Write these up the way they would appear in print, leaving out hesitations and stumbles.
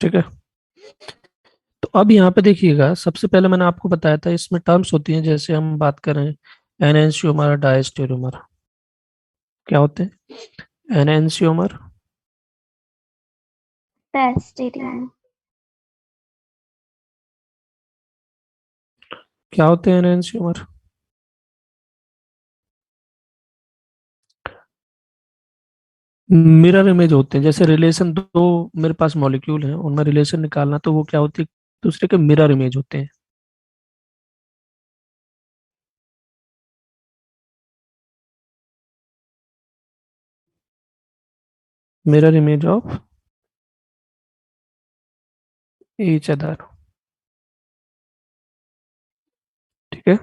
ठीक है। तो अब यहाँ पे देखिएगा, सबसे पहले मैंने आपको बताया था इसमें टर्म्स होती हैं, जैसे हम बात करें एनएंशियोमर, डायस्टेरोमर। क्या होते हैं एनएंशियोमर? डायस्टेरियम। क्या होते हैं एनएंशियोमर? मिरर इमेज होते हैं। जैसे रिलेशन दो मेरे पास मॉलिक्यूल हैं, उनमें रिलेशन निकालना, तो वो क्या होती है, एक दूसरे के मिरर इमेज होते हैं। Mirror image of each other. ठीक है।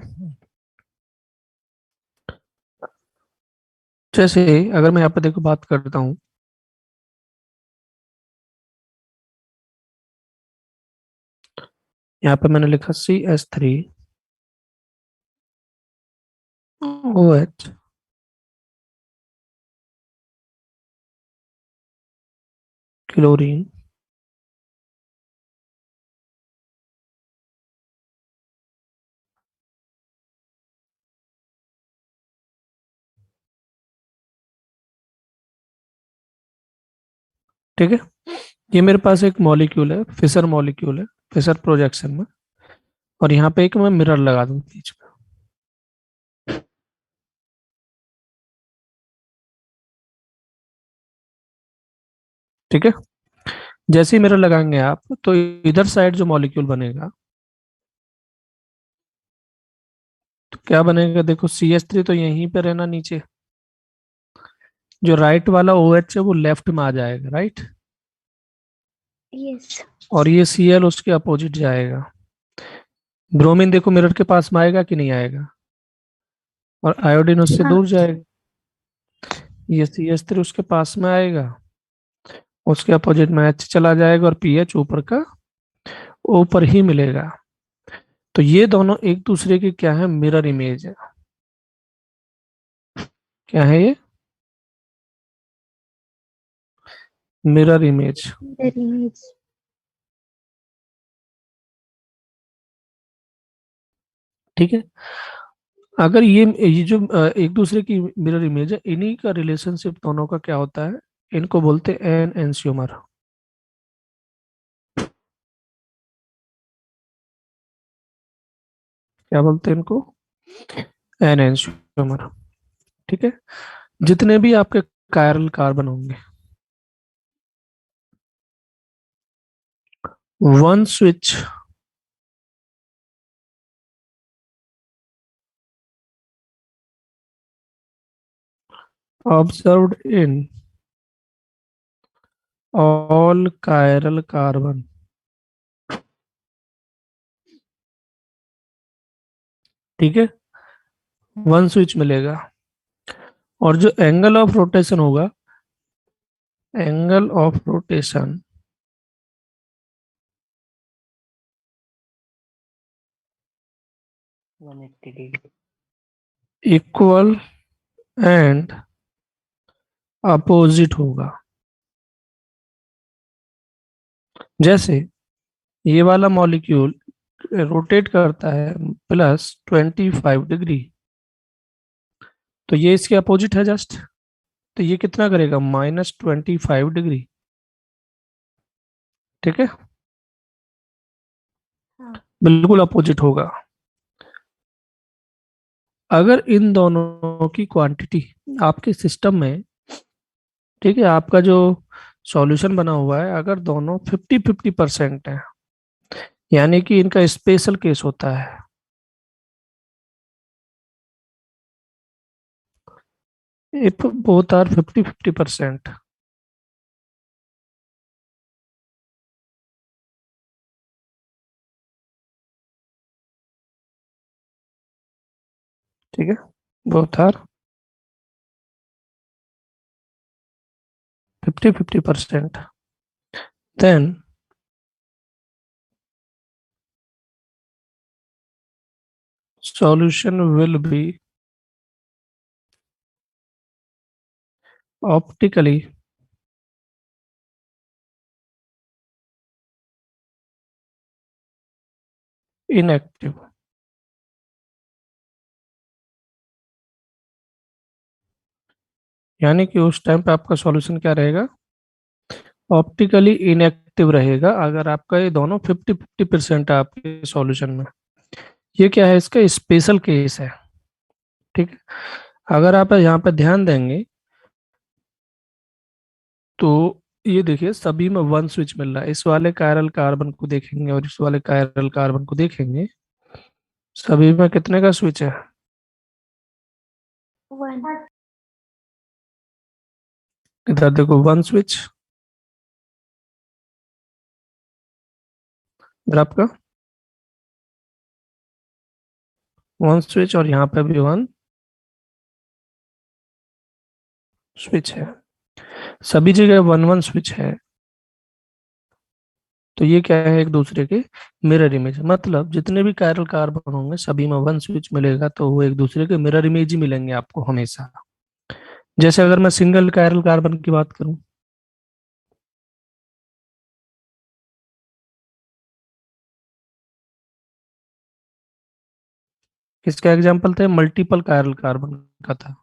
जैसे अगर मैं यहाँ पे देखो बात करता हूँ, यहाँ पे मैंने लिखा CH3OH क्लोरीन। ठीक है। ये मेरे पास एक मॉलिक्यूल है, फिशर मॉलिक्यूल है, फिशर प्रोजेक्शन में। और यहाँ पे एक मैं मिरर लगा दूँ बीच में। ठीक है। जैसे ही मिरर लगाएंगे आप, तो इधर साइड जो मॉलिक्यूल बनेगा, तो क्या बनेगा, देखो CH3 तो यहीं पे रहना नीचे। जो राइट वाला OH है वो लेफ्ट में आ जाएगा, राइट। यस। और ये Cl उसके अपोजिट जाएगा। ब्रोमीन देखो मिरर के पास में आएगा कि नहीं आएगा, और आयोडीन उससे हाँ। दूर जाएगा। ये CH3 उसके पास में आएगा, उसके अपोजिट में H चला जाएगा, और पीएच ऊपर का ऊपर ही मिलेगा। तो ये दोनों एक दूसरे की क्या है, मिरर इमेज है। क्या है ये? Mirror image. Very nice. ठीक है। अगर ये जो एक दूसरे की मिरर इमेज है, इन्हीं का रिलेशनशिप दोनों का क्या होता है, इनको बोलते हैं एन एंसियोमर। क्या बोलते हैं इनको? एन एंसियोमर। ठीक है। जितने भी आपके कायरल कार्बन होंगे, one switch observed in all chiral carbon. ठीक है। वन स्विच मिलेगा। और जो एंगल ऑफ रोटेशन होगा, angle of rotation 180 degree. Equal and opposite होगा। जैसे ये वाला मॉलिक्यूल रोटेट करता है +25 डिग्री, तो ये इसके अपोजिट है जस्ट। तो ये कितना करेगा, -25 डिग्री। ठीक है। हाँ। बिल्कुल अपोजिट होगा। अगर इन दोनों की क्वांटिटी आपके सिस्टम में, ठीक है, आपका जो सॉल्यूशन बना हुआ है, अगर दोनों 50-50% है, यानी कि इनका स्पेशल केस होता है, इफ बोथ आर 50-50%। ठीक है। Both are 50-50%, then solution will be optically inactive. यानी कि उस टाइम पे आपका सॉल्यूशन क्या रहेगा, ऑप्टिकली इनएक्टिव रहेगा, अगर आपका ये दोनों 50-50% है आपके सॉल्यूशन में। ये क्या है, इसका स्पेशल केस है। ठीक है, अगर आप यहाँ पे ध्यान देंगे तो ये देखिए सभी में वन स्विच मिल रहा है। इस वाले कायरल कार्बन को देखेंगे और इस वाले कायरल कार्बन को देखेंगे, सभी में कितने का स्विच है, 1. इधर देखो वन स्विच, इधर आपका वन स्विच और यहाँ पे भी वन स्विच है। सभी जगह वन वन स्विच है, तो ये क्या है, एक दूसरे के मिरर इमेज। मतलब जितने भी कायरल कार्बन होंगे सभी में वन स्विच मिलेगा, तो वो एक दूसरे के मिरर इमेज ही मिलेंगे आपको हमेशा। जैसे अगर मैं सिंगल कायरल कार्बन की बात करूं, किसका एग्जाम्पल था, मल्टीपल कायरल कार्बन का था।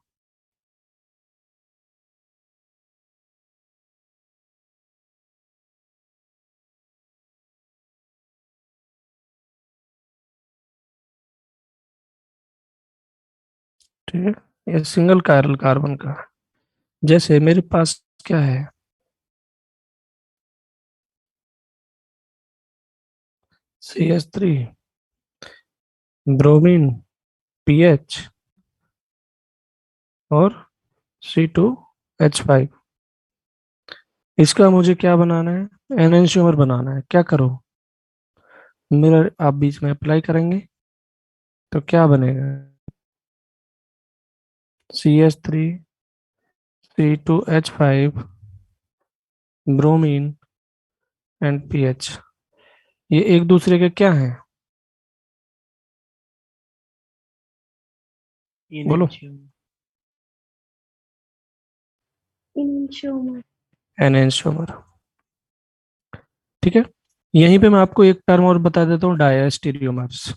ठीक है, ये सिंगल कायरल कार्बन का। जैसे मेरे पास क्या है, CH3, ब्रोमीन, पीएच और C2H5। इसका मुझे क्या बनाना है, एनएंशियोमर बनाना है। क्या करो, मिरर आप बीच में अप्लाई करेंगे तो क्या बनेगा, CH3, C2H5, bromine and pH. ये एक दूसरे के क्या हैं, बोलो, Enantiomer. एनएंशियोमर। ठीक है, यहीं पे मैं आपको एक टर्म और बता देता हूँ, diastereomers.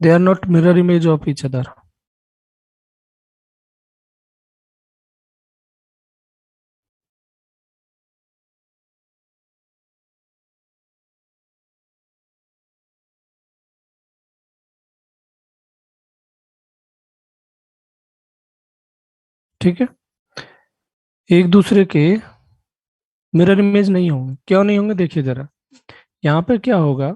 They are not mirror image of each other. ठीक है, एक दूसरे के मिरर इमेज नहीं होंगे। क्यों नहीं होंगे, देखिए जरा, यहाँ पे क्या होगा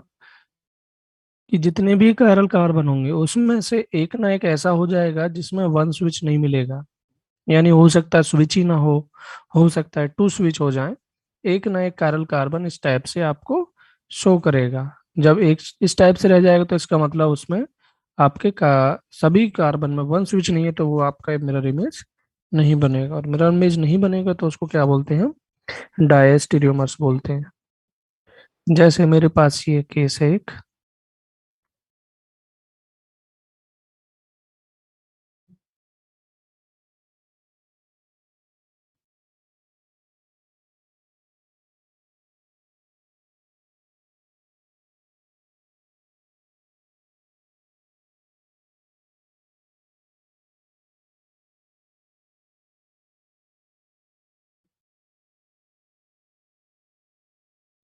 कि जितने भी कायरल कार्बन होंगे उसमें से एक ना एक ऐसा हो जाएगा जिसमें वन स्विच नहीं मिलेगा। यानी हो सकता है स्विच ही ना हो सकता है टू स्विच हो जाए। एक ना एक कायरल कार्बन इस टाइप से आपको शो करेगा। जब एक इस टाइप से रह जाएगा तो इसका मतलब उसमें आपके का सभी कार्बन में वन स्विच नहीं है, तो वो आपका मिरर इमेज नहीं बनेगा। और मिरर इमेज नहीं बनेगा तो उसको क्या बोलते हैं, डायस्टीरियोमर्स बोलते हैं। जैसे मेरे पास ये केस है एक,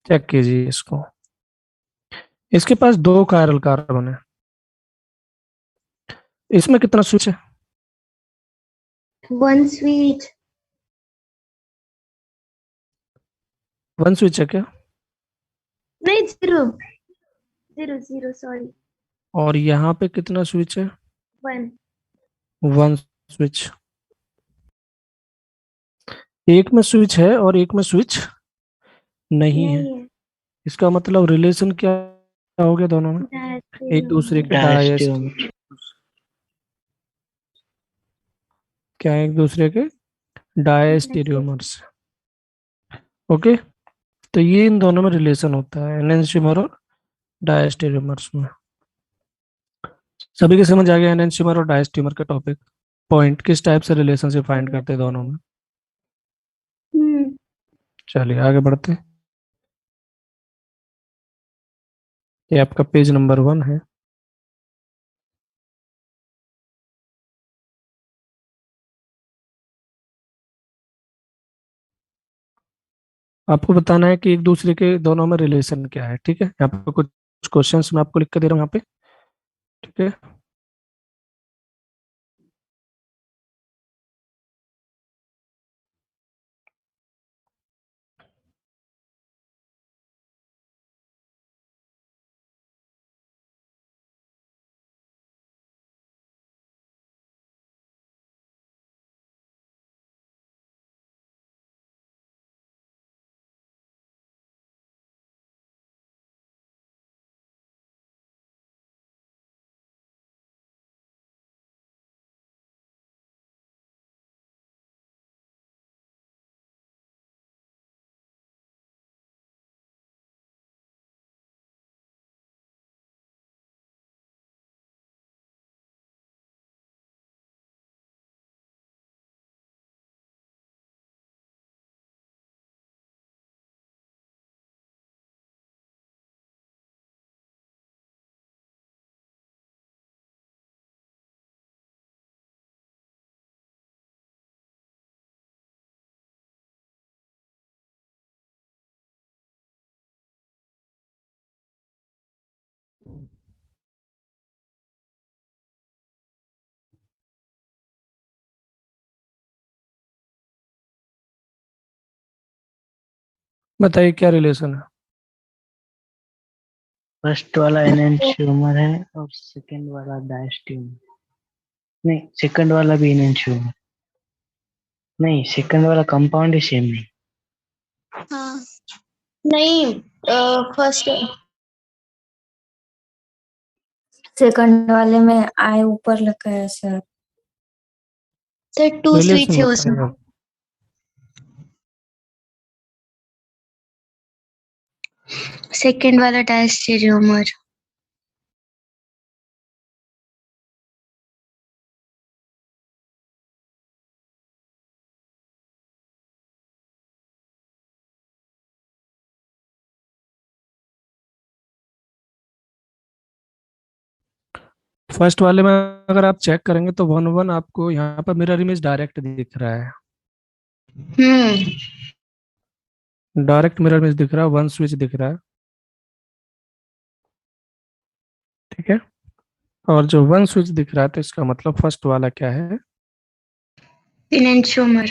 चेक कीजिए इसको। इसके पास दो कायरल कार्बन है, इसमें कितना स्विच है, 1 switch. वन स्विच है क्या। No, 0. 0, 0, sorry. और यहाँ पे कितना स्विच है, 1. One switch. एक में स्विच है और एक में स्विच नहीं है। नहीं है। इसका मतलब रिलेशन क्या हो गया दोनों में, एक दूसरे के डायस्ट, डायस्टियम। क्या है, एक दूसरे के डायस्टीरियोमर्स। ओके, तो ये इन दोनों में रिलेशन होता है, एनेंशियोमर और डायस्टीरियोमर्स में। सभी के समझ आ गया एनेंशियोमर और डायस्टियोमर का टॉपिक? पॉइंट किस टाइप से रिलेशनशिप फाइंड करते हैं दोनों में? हम्म। चलिए आगे बढ़ते हैं। ये आपका पेज नंबर 1 है। आपको बताना है कि एक दूसरे के दोनों में रिलेशन क्या है, ठीक है? यहाँ पे कुछ क्वेश्चंस मैं आपको लिख कर दे रहा हूँ यहाँ पे, ठीक है? बताइए क्या रिलेशन है? फर्स्ट वाला एनेंशियोमर है और सेकंड वाला डायस्टियोमर। नहीं, सेकंड वाला भी एनेंशियोमर। नहीं, सेकंड वाला कंपाउंड ही सेम नहीं। हाँ। नहीं, फर्स्ट सेकंड वाले में आई ऊपर लिखा है सर। सर 2 स्विच रिलेशन है बताइए उसमें। आप। सेकंड वाला डायस्टेरियोमर। फर्स्ट वाले में अगर आप चेक करेंगे तो 1 1 आपको यहाँ पर मिरर इमेज डायरेक्ट दिख रहा है। हम्म। डायरेक्ट मिरर इमेज दिख रहा है, 1 स्विच दिख रहा है, ठीक है? और जो 1 स्विच दिख रहा है तो इसका मतलब फर्स्ट वाला क्या है? एनेंशियोमर।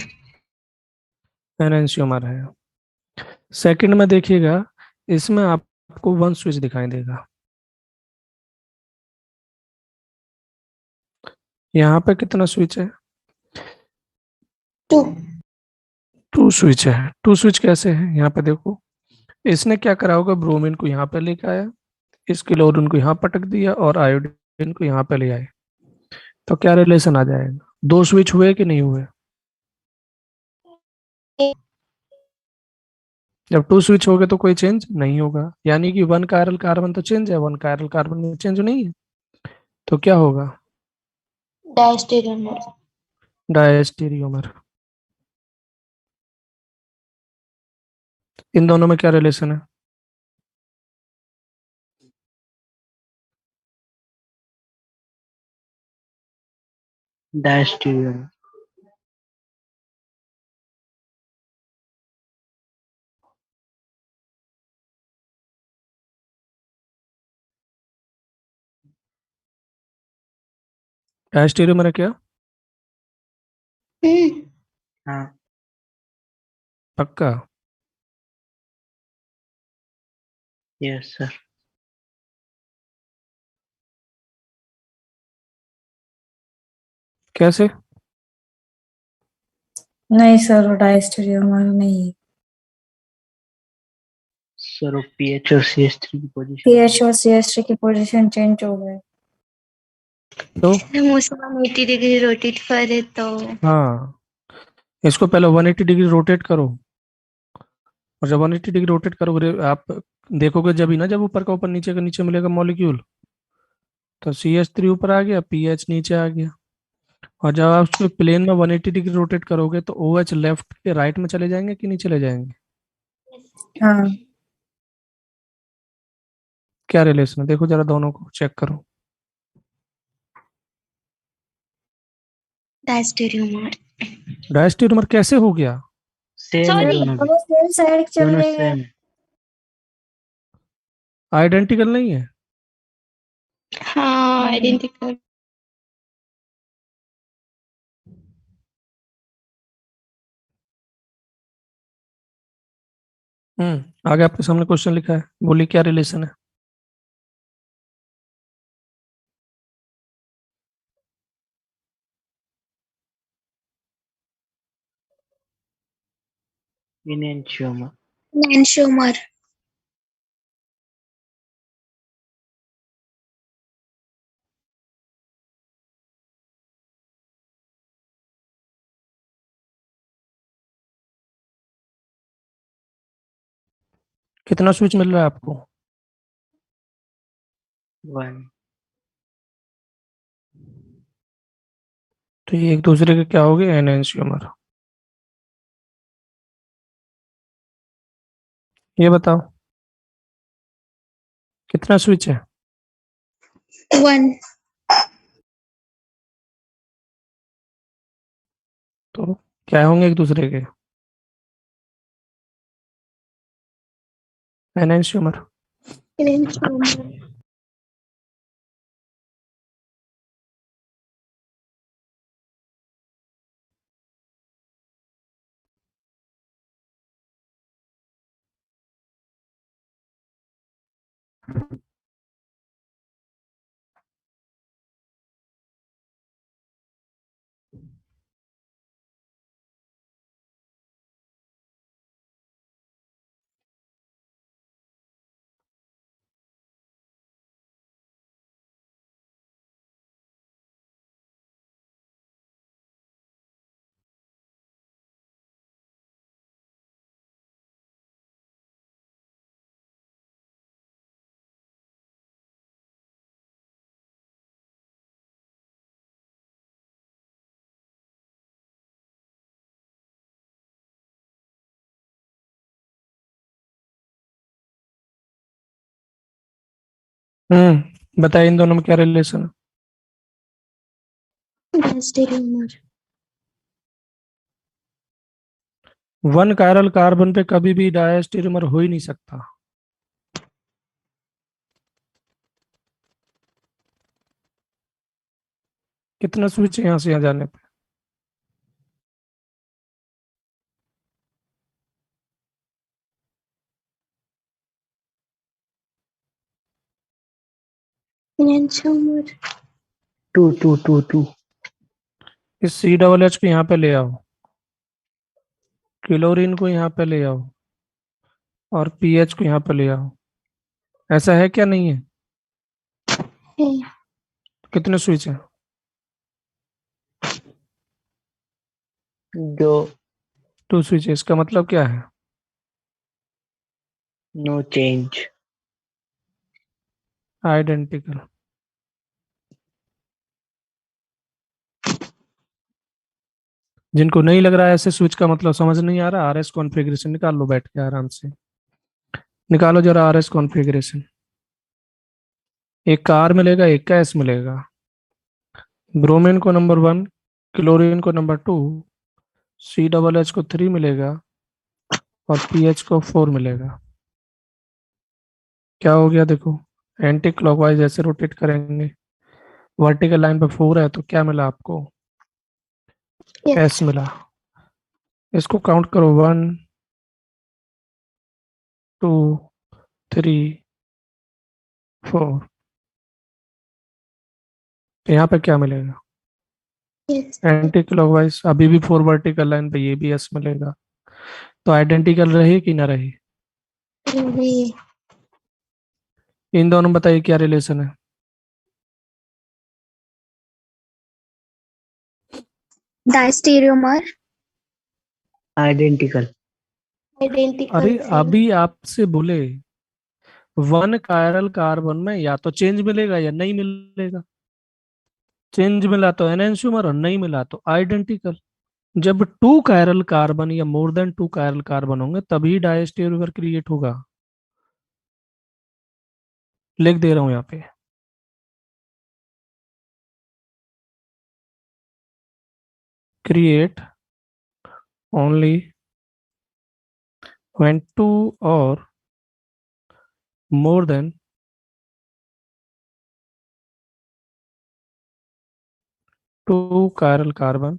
एनेंशियोमर है। सेकंड में देखिएगा, इसमें आपको 1 स्विच दिखाई देगा। यहाँ पे कितना स्विच है? 2। 2 स्विच है। 2 स्विच कैसे है? यहाँ पे देखो, इसने क्या करा होगा, ब्रोमीन को यहाँ पे लेके आया, इस क्लोरीन को यहाँ पटक दिया और आयोडीन को यहाँ पे ले आए, तो क्या रिलेशन आ जाएगा? 2 स्विच हुए कि नहीं हुए? जब 2 स्विच हो गए तो कोई चेंज नहीं होगा, यानी कि 1 कायरल कार्बन तो चेंज है, 1 कायरल कार्बन में चेंज नहीं है, तो क्या होगा? डायस्टेरियोमर। डायस्टेरियोमर। इन दोनों में क्या रिलेशन है? डायस्टियोमर। डायस्टेरियोमर है क्या? हम्म। हाँ। पक्का? Yes sir. कैसे? नहीं सर, डायस्टेरियोमर नहीं है। सर वो पीएच और CH3 की पोजीशन। पीएच और सीएच3 की पोजीशन चेंज हो गए। तो हम उसको 180 डिग्री रोटेट करे तो हाँ, इसको पहले 180 डिग्री रोटेट करो, और जब 180 डिग्री रोटेट करोगे आप देखोगे जब ही ना, जब ऊपर का ऊपर नीचे का नीचे मिलेगा मॉलिक्यूल, तो CH3 ऊपर आ गया, PH नीचे आ गया। और जब आप उसको प्लेन में 180 डिग्री रोटेट करोगे तो OH लेफ्ट के राइट में चले जाएंगे कि नहीं चले जाएंगे? हाँ क्या रिलेशन है देखो जरा, दोनों को चेक करो। डायस्टेरियोमर। डायस्टेरियोमर कैसे हो गया? सेम है Sorry. दोनों भी, दोनों सेम साइड दोनों चले गए। सेम है। आइडेंटिकल नहीं है? हाँ, आइडेंटिकल। आगे आपके सामने क्वेश्चन लिखा है, बोलिए क्या रिलेशन है? इनेंशियोमर। एंशियोमर। कितना स्विच मिल रहा है आपको? 1। तो ये एक दूसरे के क्या हो गए, एनएंशियोमर। ये बताओ कितना स्विच है? 1। तो क्या होंगे एक दूसरे के, एनएंशियोमर। एंशियोमर। बताइए इन दोनों में क्या रिलेशन है? डायस्टेरियोमर। वन कायरल कार्बन पे कभी भी डायस्टेरियोमर हो ही नहीं सकता। कितना स्विच है यहाँ से यहाँ जाने पे? एंशियोमर। 2 2 2 2। इस CH को यहाँ पे ले आओ, क्लोरीन को यहाँ पे ले आओ, और PH को यहाँ पे ले आओ। ऐसा है क्या, नहीं है? है। कितने स्विच है? 2। 2 स्विच है, इसका मतलब क्या है? No change. आइडेंटिकल। जिनको नहीं लग रहा है ऐसे स्विच का मतलब समझ नहीं आ रहा, RS कॉन्फ़िगरेशन निकाल लो बैठ के आराम से। निकालो जरा RS कॉन्फ़िगरेशन। एक का R मिलेगा, एक का S मिलेगा। ब्रोमीन को नंबर 1, क्लोरीन को नंबर 2, CH को 3 मिलेगा, और PH को 4 मिलेगा। क्या हो गया देखो, एंटी क्लॉकवाइज ऐसे रोटेट करेंगे, वर्टिकल लाइन पे 4 है तो क्या मिला आपको? यस। S मिला। इसको काउंट करो, 1 2 3 4। तो यहाँ पे क्या मिलेगा? यस। एंटी क्लॉकवाइज अभी भी 4 वर्टिकल लाइन पे, ये भी S मिलेगा। तो आइडेंटिकल रहे कि ना रहे? इन दोनों में बताइए क्या रिलेशन है? डायस्टेरियोमर। आइडेंटिकल। आइडेंटिकल अरे से। अभी आपसे बोले वन कायरल कार्बन में या तो चेंज मिलेगा या नहीं मिलेगा। चेंज मिला तो एनेंशियोमर और नहीं मिला तो आइडेंटिकल। जब टू कायरल कार्बन या more than two chiral carbon होंगे तभी डायस्टेरियोमर क्रिएट होगा। लिख दे रहा हूं यहाँ पे, create only when two or more than two chiral carbon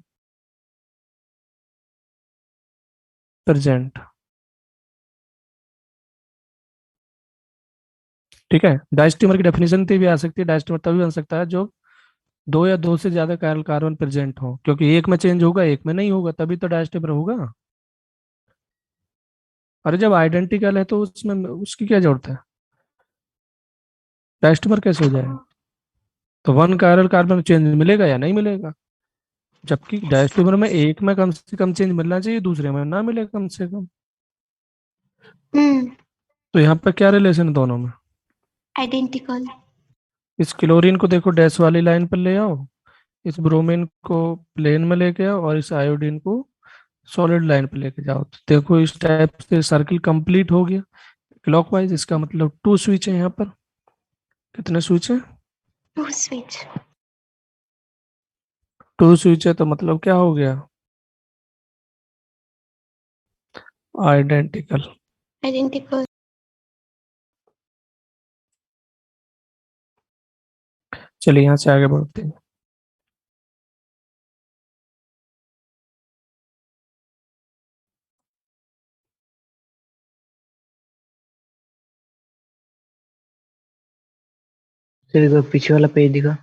present। ठीक है, डायस्टीमर की डेफिनेशन भी आ सकती है। डायस्टीमर तभी बन सकता है जो दो या दो से ज्यादा कायरल कार्बन प्रेजेंट हो, क्योंकि एक में चेंज होगा एक में नहीं होगा, तभी तो डायस्टीमर होगा। अरे जब आइडेंटिकल है तो उसमें उसकी क्या जरूरत है, डायस्टीमर कैसे हो जाएगा। तो वन कायरल कार्बन चेंज मिलेगा या नहीं मिलेगा, जबकि डायस्टीमर में एक में कम से कम चेंज मिलना चाहिए, दूसरे में ना मिले कम से कम। तो यहाँ पर क्या रिलेशन है दोनों में। आइडेंटिकल। इस क्लोरीन को देखो डैश वाली लाइन पर ले आओ, इस ब्रोमीन को प्लेन में लेके आओ और इस आयोडीन को सॉलिड लाइन पे लेके जाओ। तो देखो इस टाइप से सर्किल कंप्लीट हो गया क्लॉकवाइज। इसका मतलब टू स्विच है यहाँ पर। कितने स्विच है, टू स्विच। टू स्विच है तो मतलब क्या हो गया, आइडेंटिकल। आइडेंटिकल। चलिए यहाँ से आगे बढ़ते हैं। फिर देखो पीछे वाला पेज दिखा।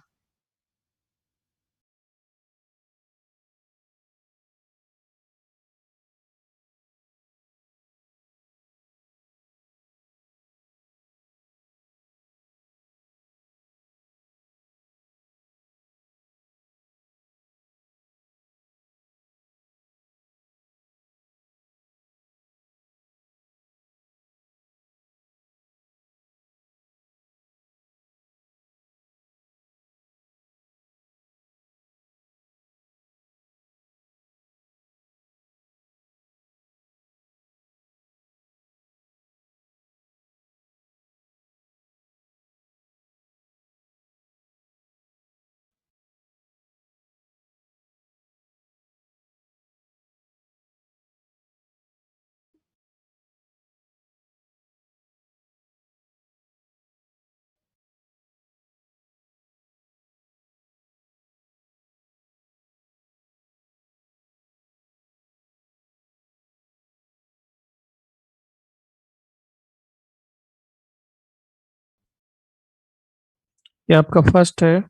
ये आपका फर्स्ट है,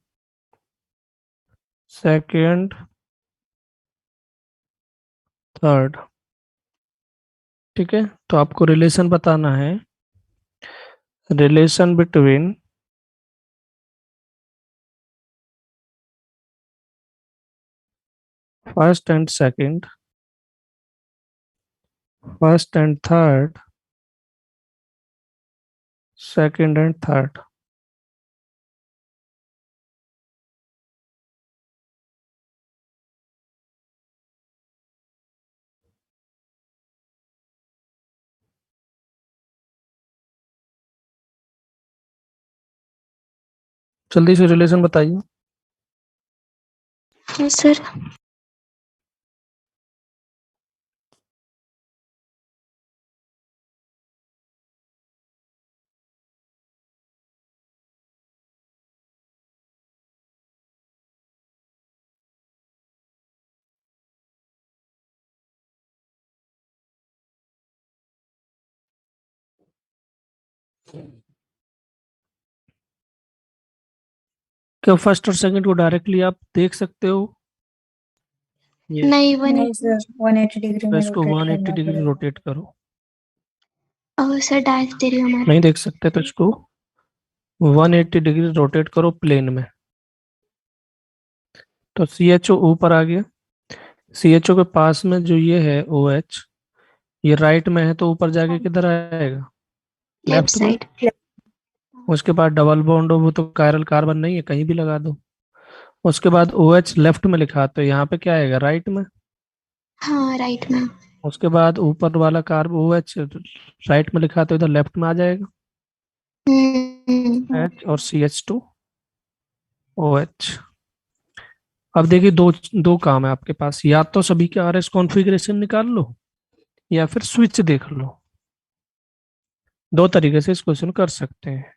सेकंड, थर्ड। ठीक है, तो आपको रिलेशन बताना है, relation between first and second, first and third, second and third. जल्दी से रिलेशन बताइए। सर क्या फर्स्ट और सेकंड को डायरेक्टली आप देख सकते हो। नहीं वन नहीं सर 180 डिग्री तो में इसको रोटेट 180 करना डिग्री पड़ेगा। रोटेट करो। सर डायस्टेरियोमर। नहीं देख सकते तो इसको 180 डिग्री रोटेट करो प्लेन में। तो CHO ऊपर आ गया, CHO के पास में जो ये है OH, ये राइट में है तो ऊपर जाके किधर आएगा, लेफ्ट लेफ्ट में। साइड। उसके बाद डबल बॉन्ड हो, वो तो कायरल कार्बन नहीं है, कहीं भी लगा दो। उसके बाद ओ एच लेफ्ट में लिखा, तो यहाँ पे क्या आएगा, राइट में। हाँ राइट में। उसके बाद ऊपर वाला कार्ब ओ एच राइट में लिखा, तो इधर लेफ्ट में आ जाएगा, हम्म। एच और C H two O H. अब देखिए, दो दो काम है आपके पास, या तो सभी के आर एस कॉन्फ़िगरेशन निकाल लो, या फिर स्विच देख लो। दो तरीके से इस क्वेश्चन कर सकते हैं,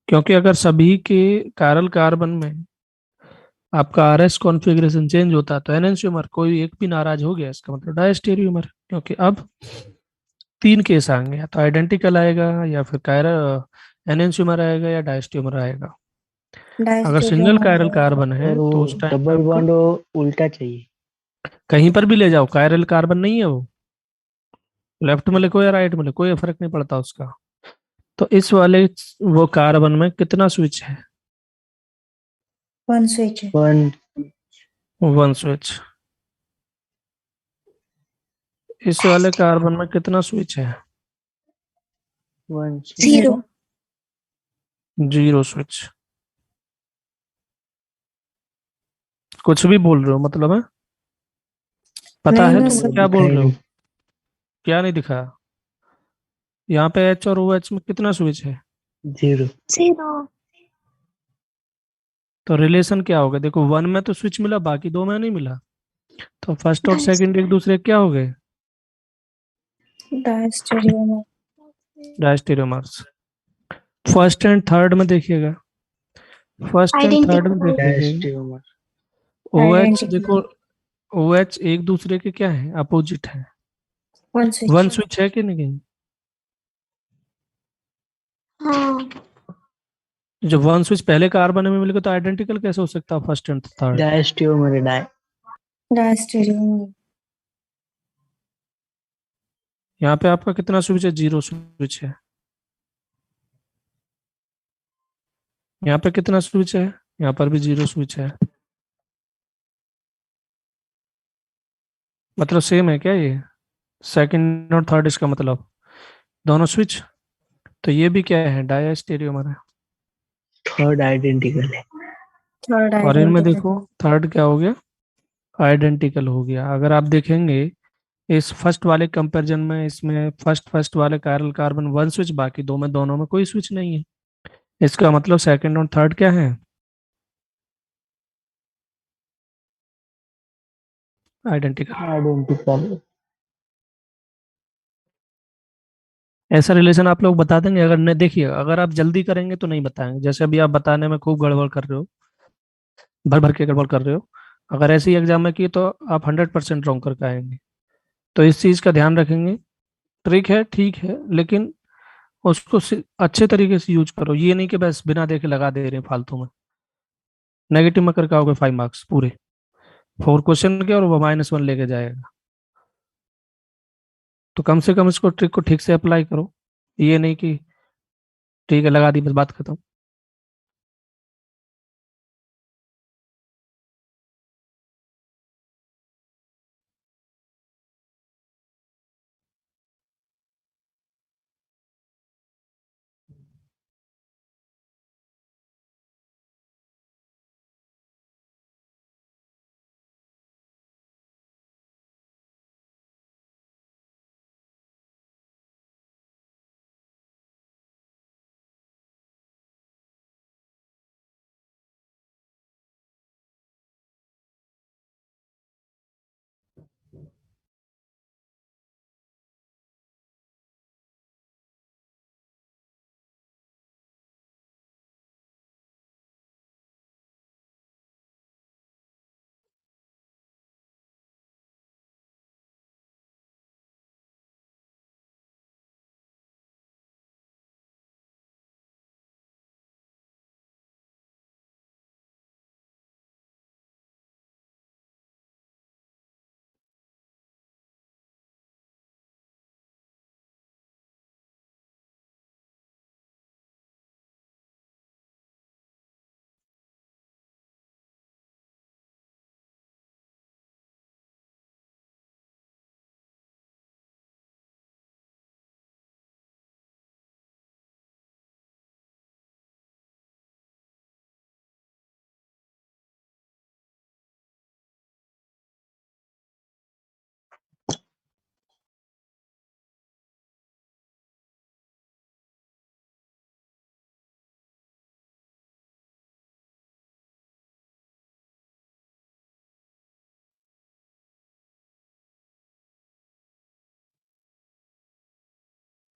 क्योंकि अगर सभी के कारल कार्बन में आपका आर एस कॉन्फ़िगरेशन चेंज होता है तो एनेंशियोमर कोई एक भी नाराज हो गया, इसका मतलब डायस्टेरियोमर। क्योंकि अब तीन केस आएंगे, या तो आइडेंटिकल आएगा, या फिर कायरल एनेंशियोमर आएगा, या डायस्टेरियोमर आएगा। अगर सिंगल डायस्टेरियोमर कायरल कार्बन है और वो तो उस टाइम पे डबल आपको बॉन्ड उल्टा चाहिए। कहीं पर भी ले जाओ, कायरल कार्बन नहीं है वो, लेफ्ट में लिखो या राइट में लिखो, कोई फर्क नहीं पड़ता उसका। तो इस वाले वो कार्बन में कितना स्विच है, वन स्विच है। One one switch. इस वाले कार्बन में कितना स्विच है, वन जीरो। Zero switch. कुछ भी बोल रहे हो मतलब है, पता नहीं है मैं तुम सही क्या दिखा बोल ही रहे हो, नहीं। क्या नहीं दिखा। यहाँ पे एच और ओ एच में कितना स्विच है, जीरो। जीरो। तो रिलेशन क्या होगा, देखो वन में तो स्विच मिला, बाकी दो में नहीं मिला, तो फर्स्ट और सेकंड एक दूसरे के क्या हो गए, डायस्टेरियोमर। डायस्टेरियोमर्स। फर्स्ट एंड थर्ड में देखिएगा, फर्स्ट एंड थर्ड में आइडेंटिकल। देखिएगा, डायस्टेरियोमर। O H identical. देखो, ओ एच एक दूसरे के क्या है, अपोजिट है। One one switch. स्विच है कि नहीं, हाँ जब वन स्विच पहले कार्बन में मिलेगा तो आइडेंटिकल कैसे हो सकता है फर्स्ट एंड थर्ड। डायस्टेरियोमर है, डाय। डायस्टेरियोमर। यहाँ पे आपका कितना स्विच है, जीरो स्विच है। यहाँ पे कितना स्विच है, यहाँ पर भी जीरो स्विच है। मतलब सेम है क्या ये, सेकंड और थर्ड इसका मतलब दोनों स्विच। तो ये भी क्या है, डायस्टेरियोमर है। थर्ड आइडेंटिकल है। थर्ड और इनमें आइडेंटिकल। देखो थर्ड क्या हो गया, आइडेंटिकल हो गया। अगर आप देखेंगे इस फर्स्ट वाले कंपैरिजन में, इसमें फर्स्ट फर्स्ट वाले कायरल कार्बन वन स्विच, बाकी दो में दोनों में कोई स्विच नहीं है। इसका मतलब सेकंड और थर्ड क्या है, आइडेंटिकल। आइडेंटिकल। ऐसा रिलेशन आप लोग बता देंगे, अगर नहीं देखिए, अगर आप जल्दी करेंगे तो नहीं बताएंगे, जैसे अभी आप बताने में खूब गड़बड़ कर रहे हो, भर भर के गड़बड़ कर रहे हो। अगर ऐसे ही एग्जाम में किए तो आप 100% रॉन्ग करके आएंगे। तो इस चीज का ध्यान रखेंगे। ट्रिक है ठीक है, लेकिन उसको अच्छे तरीके से यूज करो, ये नहीं कि बस बिना देखे लगा दे रहे हैं फालतू में। नेगेटिव में करके आओगे 5 मार्क्स पूरे, 4 क्वेश्चन के, और वो -1 लेके जाएगा। तो कम से कम इसको ट्रिक को ठीक से अप्लाई करो, ये नहीं कि ठीक है लगा दी बस बात खत्म।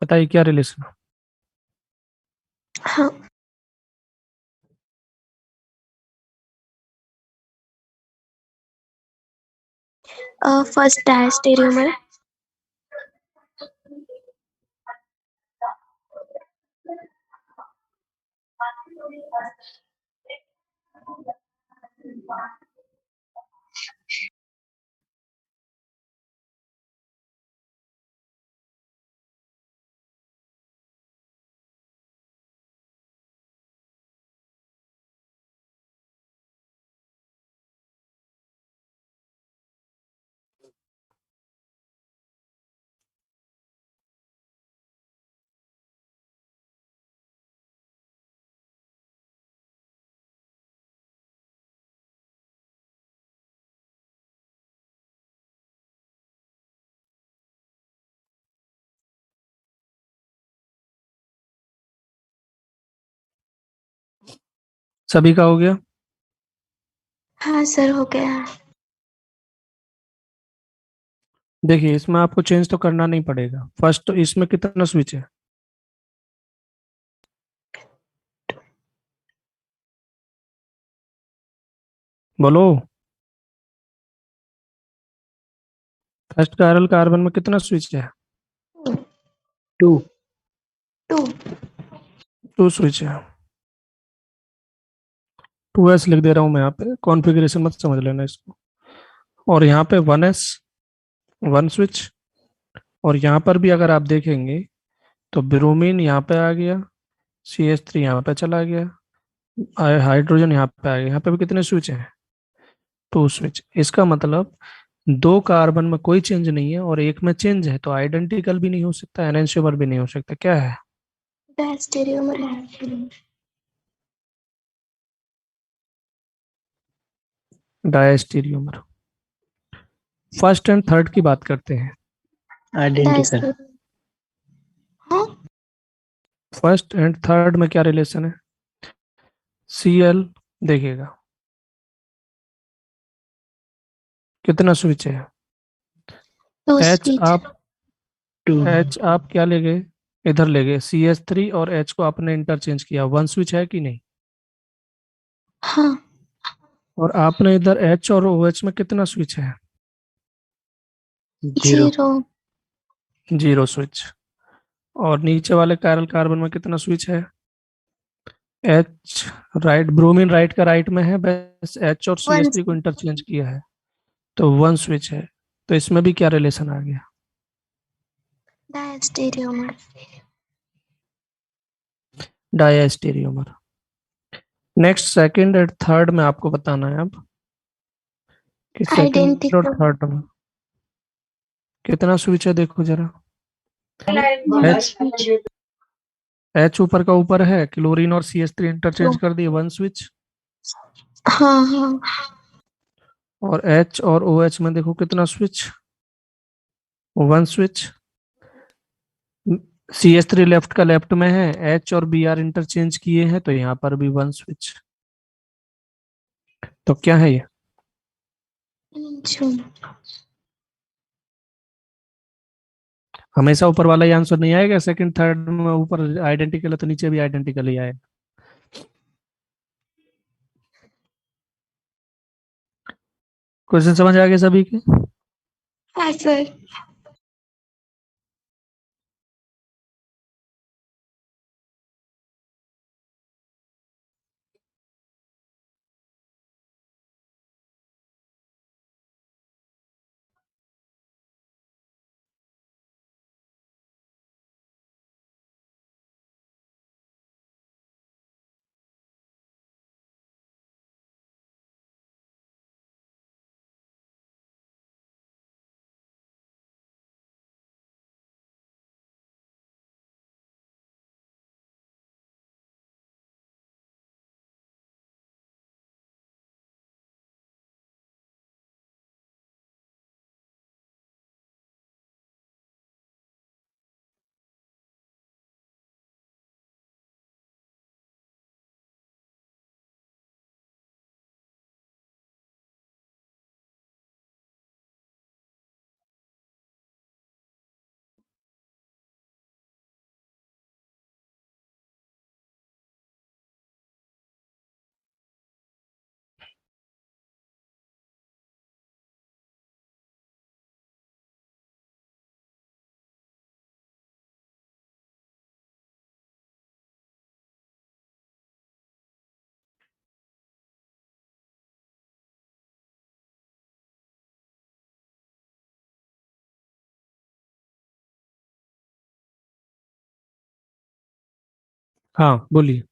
बताइए क्या रिलेशन। हाँ फर्स्ट डायस्टेरियोमर, सभी का हो गया। हाँ सर हो गया। देखिए इसमें आपको चेंज तो करना नहीं पड़ेगा। फर्स्ट तो इसमें कितना स्विच है, बोलो। फर्स्ट कायरल कार्बन में कितना स्विच है, 2। 2। 2 स्विच है। 2s लिख दे रहा हूँ मैं यहाँ पे, कॉन्फ़िगरेशन मत समझ लेना इसको। और यहाँ पे 1s, 1 स्विच। और यहाँ पर भी अगर आप देखेंगे तो ब्रोमीन यहाँ पे आ गया, CH3 यहाँ पे चला गया, हाइड्रोजन यहाँ पे आ गया। यहाँ पे भी कितने स्विच हैं, 2 स्विच। इसका मतलब 2 कार्बन में कोई चेंज नहीं है और एक में चेंज है, तो आइडेंटिकल भी नहीं हो सकता, एनैंशियोमर भी नहीं हो सकता। क्या है, डायस्टेरियोमर है। डायस्टीरियोमर। फर्स्ट एंड थर्ड की बात करते हैं। आइडेंटिकल। डायस्टेरियोमर। हाँ फर्स्ट एंड थर्ड में क्या रिलेशन है, Cl देखिएगा कितना स्विच है। 2 H स्विच। आप 2। H आप क्या ले गए, इधर ले गए CH3 और H को आपने इंटरचेंज किया, 1 स्विच है कि नहीं। हाँ और आपने इधर H और OH में कितना स्विच है, 0। 0। 0 स्विच। और नीचे वाले कायरल कार्बन में कितना स्विच है, H राइट, ब्रोमीन राइट का राइट में है, बस H और 1 CH3 को इंटरचेंज किया है, तो 1 स्विच है। तो इसमें भी क्या रिलेशन आ गया, डायस्टेरियोमर। डायस्टेरियोमर। नेक्स्ट सेकंड एंड थर्ड में आपको बताना है अब कि सेकंड और आइडेंटिकल। थर्ड में कितना स्विच है, देखो जरा। 1 एच स्विच। एच ऊपर का ऊपर है, क्लोरीन और CH3 इंटरचेंज कर दिए, 1 स्विच। हाँ हाँ। और H और OH में देखो कितना स्विच, 1 स्विच। CH3 लेफ्ट का लेफ्ट में है, H और Br इंटरचेंज किए हैं, तो यहाँ पर भी 1 स्विच। तो क्या है ये, एनेंशियोमर। हमेशा ऊपर वाला ही आंसर नहीं आएगा। सेकंड थर्ड में ऊपर आइडेंटिकल है तो नीचे भी आइडेंटिकल ही आएगा। क्वेश्चन समझ आ गए सभी के। हाँ सर। हाँ बोलिए।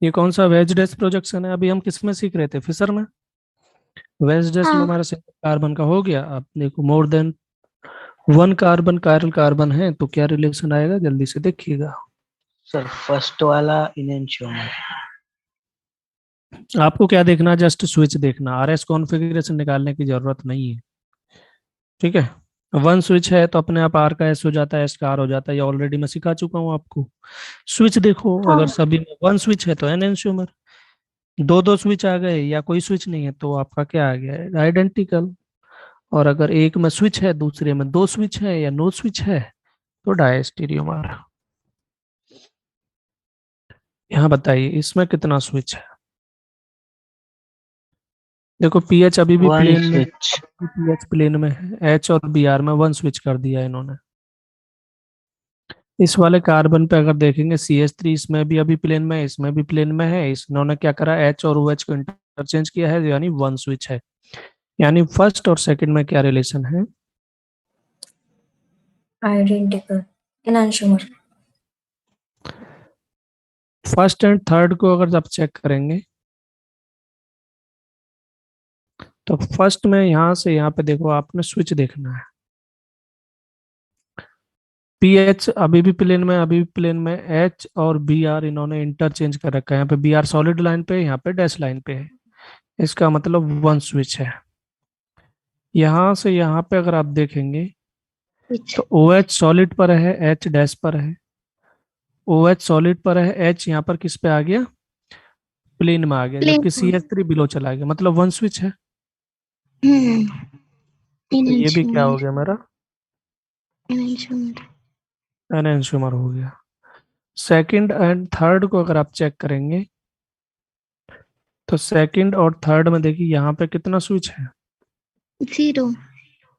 ये कौन सा वेज डैश प्रोजेक्शन है? अभी हम किस में सीख रहे थे, फिशर में। वेज डैश में हाँ हमारा सिंगल कार्बन का हो गया। अब देखो more than one carbon chiral carbon है तो क्या रिलेशन आएगा, जल्दी से देखिएगा। सर फर्स्ट वाला इनएंशियोमर। आपको क्या देखना, जस्ट स्विच देखना, आरएस कॉन्फ़िगरेशन निकालने की जरूरत नहीं है। ठीक है। वन स्विच है तो अपने आप आर का एस हो जाता है, एस का आर हो जाता है, ये ऑलरेडी मैं सिखा चुका हूँ आपको। स्विच देखो, अगर हाँ सभी में वन स्विच है तो एन एंशियोमर, दो दो स्विच आ गए या कोई स्विच नहीं है तो आपका क्या आ गया, आइडेंटिकल। और अगर एक में स्विच है दूसरे में दो स्विच है या नो स्विच है तो डायस्टीरियोमर। यहाँ बताइए इसमें कितना स्विच है। देखो पीएच अभी भी वन प्लेन में, स्विच। अभी भी पीएच प्लेन में है, एच और बी आर में वन स्विच कर दिया है इन्होंने। इस वाले कार्बन पे अगर देखेंगे सी एच थ्री, इसमें भी अभी प्लेन में है, इसमें भी प्लेन में है, इन्होंने क्या करा, एच और ओ एच को इंटरचेंज किया है, यानी वन स्विच है। यानी फर्स्ट और सेकंड में क्या रिलेशन है, आइडेंटिकल एनांशोमर। फर्स्ट एंड थर्ड को अगर आप चेक करेंगे तो फर्स्ट में यहाँ से यहाँ पे देखो आपने स्विच देखना है। पीएच अभी भी प्लेन में, अभी भी प्लेन में, एच और बी आर इन्होंने इंटरचेंज कर रखा है, यहाँ पे बी आर सॉलिड लाइन पे है, यहाँ पे डैश लाइन पे है, इसका मतलब वन स्विच है। यहाँ से यहाँ पे अगर आप देखेंगे कुछ तो ओ एच सॉलिड पर है, एच डैश पर है, ओ एच सॉलिड पर है, एच यहाँ पर किस पे आ गया, प्लेन में आ गया, प्लेन। जबकि सी एच थ्री बिलो चला गया, मतलब वन स्विच है। तो ये भी क्या हो इनएंशियोमर। गया मेरा, इनएंशियोमर। एनेंशियोमर हो गया। सेकंड एंड थर्ड को अगर आप चेक करेंगे तो सेकंड और थर्ड में देखिए यहाँ पे कितना स्विच है, जीरो।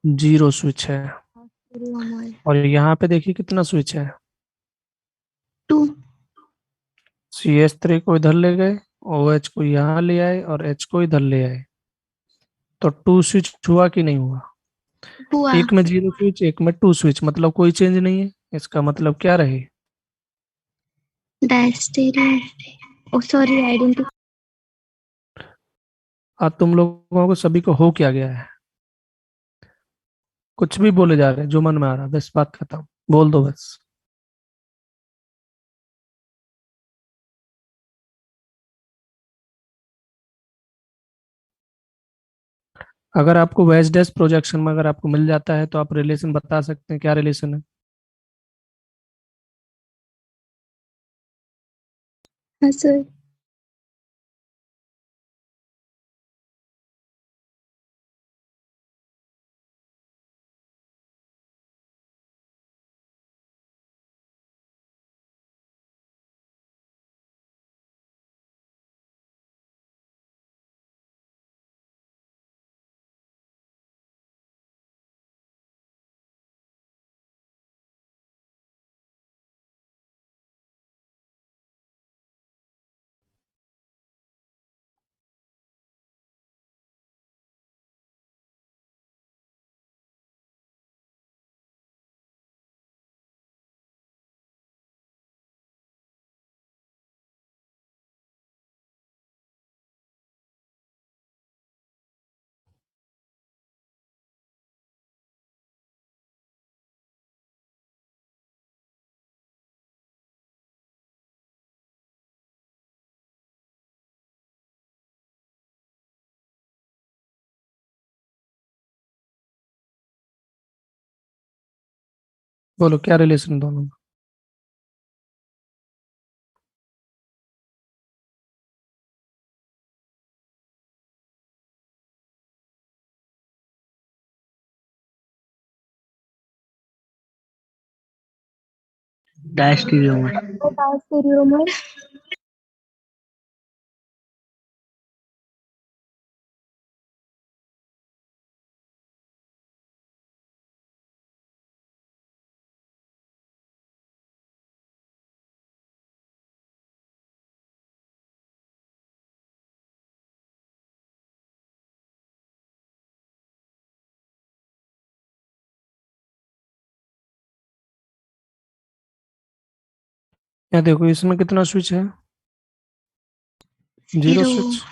जीरो स्विच है। इनएंशियोमर। और यहाँ पे देखिए कितना स्विच है, टू। सी एच थ्री को इधर ले गए, ओ एच को यहाँ ले आए और एच को इधर ले आए, तो टू स्विच हुआ कि नहीं हुआ। हुआ। एक में जीरो स्विच एक में टू स्विच, मतलब कोई चेंज नहीं है, इसका मतलब क्या रहे। डायस्टेरियम। ओ सॉरी, आइडेंटिकल। अब तुम लोगों को सभी को हो क्या गया है, कुछ भी बोले जा रहे हैं जो मन में आ रहा है, बस बात खत्म, बोल दो बस। अगर आपको वेज डैश प्रोजेक्शन में अगर आपको मिल जाता है तो आप रिलेशन बता सकते हैं, क्या रिलेशन है। हाँ सर। बोलो क्या रिलेशन दोनों में। डायस्टीरियोमर। डायस्टेरियोमर। या देखो इसमें कितना स्विच है, जीरो जीरो। स्विच,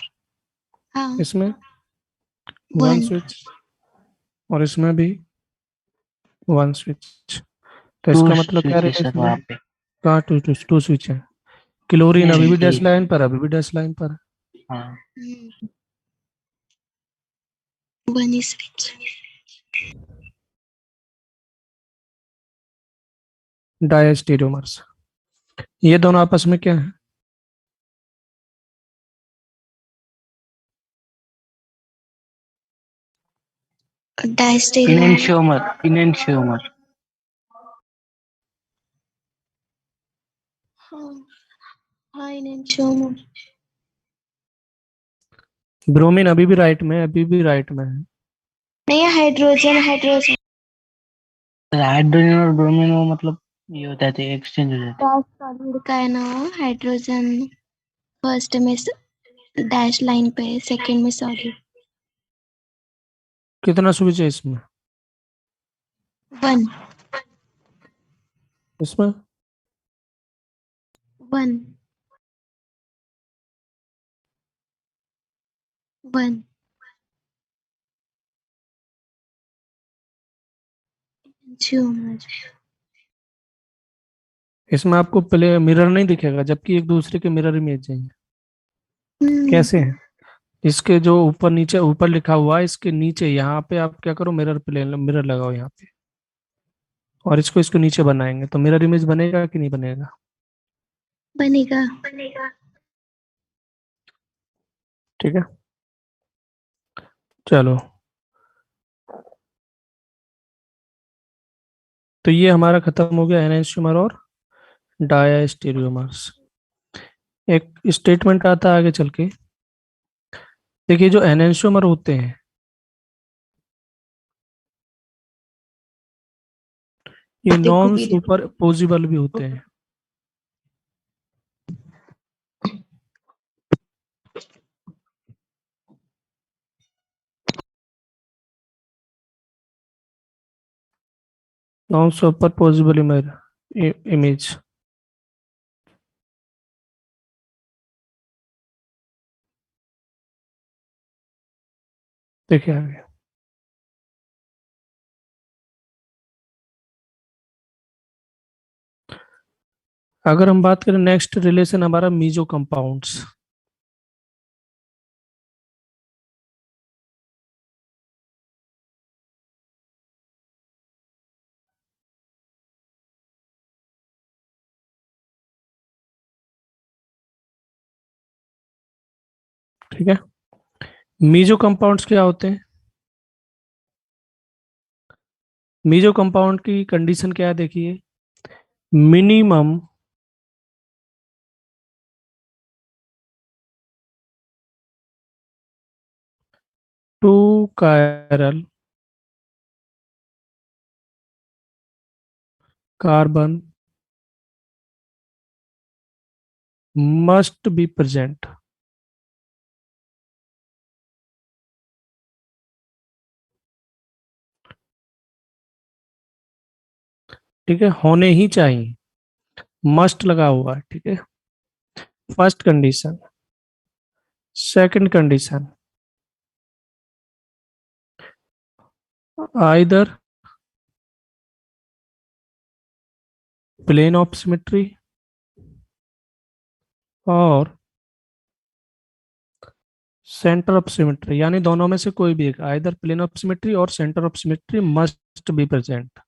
हाँ इसमें वन 1। स्विच, और इसमें भी वन स्विच। तो टू इसका मतलब क्या स्विच है रहेगा सर इसमें, वहाँ पे। कहाँ टू टू टू स्विच है, क्लोरीन नहीं अभी भी नहीं डैश ये लाइन पर, अभी भी डैश लाइन पर है। हाँ 1 is switch। डायस्टेरियोमर्स, ये दोनों आपस में क्या है, डायस्टेरियो। इनेंशियोमर। हाँ हाँ इनेंशियोमर। ब्रोमीन अभी भी राइट में है, अभी भी राइट में है। नहीं हाइड्रोजन हाइड्रोजन। हाइड्रोजन और ब्रोमीन वो मतलब ये हो जाते हैं, एक्सचेंज हो जाते डैश सॉलिड का है ना वो, हाइड्रोजन फर्स्ट में डैश लाइन पे है, सेकंड में सॉलिड। कितना स्विच है इसमें, 1 इसमें 1 1। इनेंशियोमर। इसमें आपको प्ले मिरर नहीं दिखेगा, जबकि एक दूसरे के मिरर इमेज है। कैसे है, इसके जो ऊपर नीचे ऊपर लिखा हुआ है, इसके नीचे यहाँ पे आप क्या करो, मिरर प्ले मिरर लगाओ यहाँ पे, और इसको इसको नीचे बनाएंगे तो मिरर इमेज बनेगा कि नहीं बनेगा। बनेगा। ठीक है, चलो। तो ये हमारा खत्म हो गया एनेंशियोमर और डायस्टेरियोमर्स। एक स्टेटमेंट आता है आगे चल के, देखिए जो एनेंशियोमर होते हैं ये देखो नॉन भी देखो। सुपर पोजिबल भी होते हैं। नॉन सुपर पोजिबल इमेज, देखिए आगे। अगर हम बात करें नेक्स्ट रिलेशन हमारा मीजो कंपाउंड्स, ठीक है। मीजो कंपाउंड्स क्या होते हैं, मीजो कंपाउंड की कंडीशन क्या है देखिए, minimum two chiral carbon must be present. ठीक है, होने ही चाहिए, मस्ट लगा हुआ है। ठीक है, first condition. Second condition, either plane of symmetry और सेंटर ऑफ सिमेट्री, यानी दोनों में से कोई भी एक, आइदर प्लेन ऑफ सिमेट्री और centre of symmetry must be present,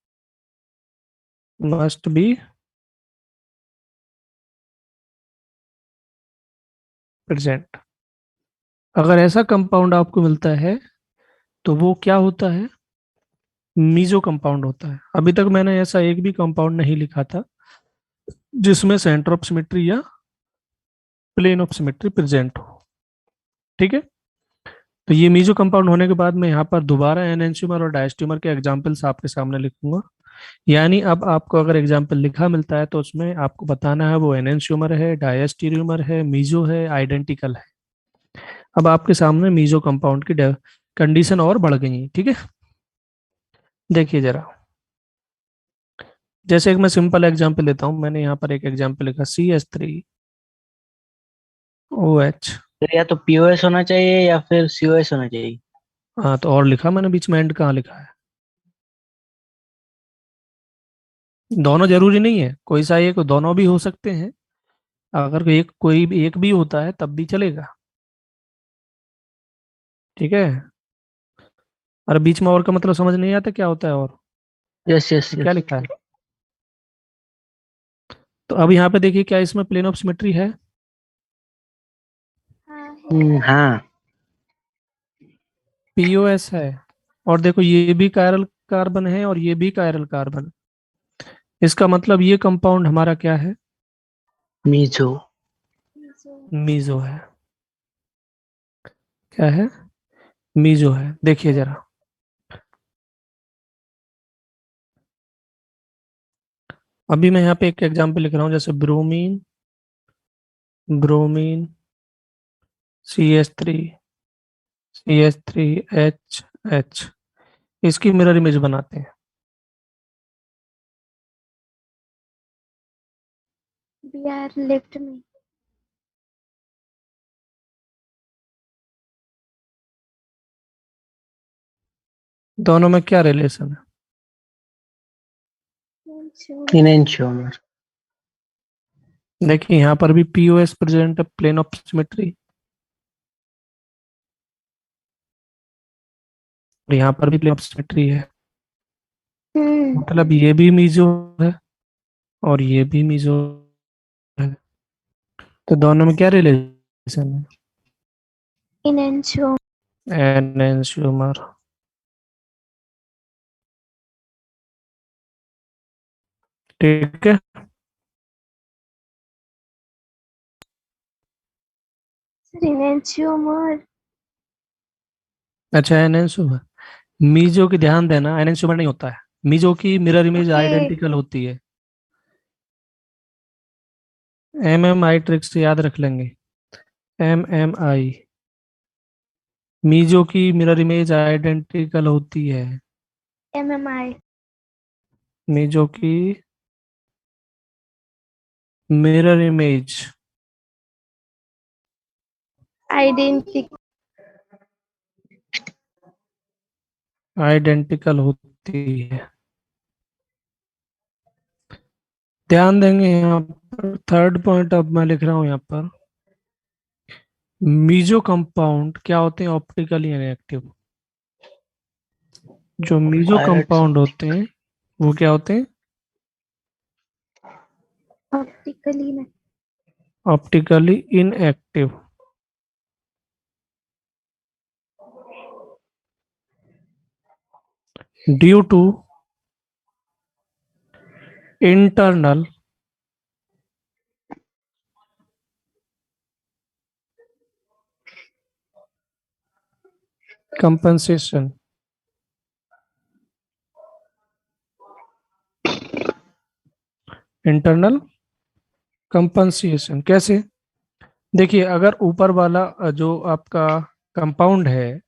must be present. अगर ऐसा कंपाउंड आपको मिलता है तो वो क्या होता है, मीजो कंपाउंड होता है। अभी तक मैंने ऐसा एक भी कंपाउंड नहीं लिखा था जिसमें सेंटर ऑफ सिमेट्री या प्लेन ऑफ सिमेट्री प्रेजेंट हो। ठीक है, तो ये मीजो कंपाउंड होने के बाद मैं यहाँ पर दोबारा एनेंशियोमर और डायस्टियोमर के एग्जाम्पल्स आपके सामने लिखूंगा। यानी अब आपको अगर एग्जाम्पल लिखा मिलता है तो उसमें आपको बताना है वो एनेंशियोमर है, डायस्टीरियोमर है, मीजो है, आइडेंटिकल है। अब आपके सामने मीजो कंपाउंड की कंडीशन और बढ़ गई है। ठीक है, देखिए जरा, जैसे एक मैं सिंपल एग्जांपल लेता हूँ, मैंने यहाँ पर एक एग्जांपल लिखा CH3OH। तो या तो पीओएस होना चाहिए या फिर सीओएस होना चाहिए। हाँ, तो और लिखा मैंने बीच में, एंड कहाँ लिखा है? दोनों जरूरी नहीं है, कोई सा एक, दोनों भी हो सकते हैं। अगर एक कोई भी एक भी होता है तब भी चलेगा। ठीक है। और बीच में और का मतलब समझ नहीं आता क्या होता है और? यस यस तो क्या यस। लिखा है? तो अब यहाँ पे देखिए, क्या इसमें प्लेन ऑफ सिमेट्री है? हाँ है। हाँ। POS है। और देखो, ये भी कायरल कार्बन है और ये भी कायरल कार्बन। इसका मतलब ये कंपाउंड हमारा क्या है? मीजो। मीजो है। क्या है? मीजो है। देखिए जरा, अभी मैं यहाँ पे एक एग्जांपल लिख रहा हूँ, जैसे ब्रोमीन, ब्रोमीन CH3 इसकी मिरर इमेज बनाते हैं। बी आर लेफ्ट में। दोनों में क्या रिलेशन है? इनेंशियोमर। देखिए यहाँ पर भी POS प्रेजेंट है, प्लेन ऑफ सिमेट्री। और यहाँ पर भी प्लेन ऑफ सिमेट्री है। मतलब ये भी मीजो है और ये भी मीजो है। तो दोनों में क्या रिलेशन है? इनेंशियोमर। एनेंशियोमर। ठीक है। इनेंशियोमर। अच्छा, एनेंशियोमर। मीजो की ध्यान देना, एनेंशियोमर नहीं होता है। मीजो की मिरर इमेज ओके। आइडेंटिकल होती है। MMI ट्रिक से याद रख लेंगे। MMI, मीजो की मिरर इमेज आइडेंटिकल होती है। MMI। मीजो की मिरर इमेज आइडेंटिटी। आइडेंटिकल होती है। ध्यान देंगे यहाँ पर, थर्ड पॉइंट अब मैं लिख रहा हूँ यहाँ पर, मीजो कंपाउंड क्या होते हैं? Optically inactive. जो मीजो पायरेट्स कंपाउंड ऑप्टिक। होते हैं वो क्या होते हैं? ऑप्टिकली ना। Optically inactive. Due to internal compensation. Internal compensation कैसे? देखिए, अगर ऊपर वाला जो आपका कंपाउंड है,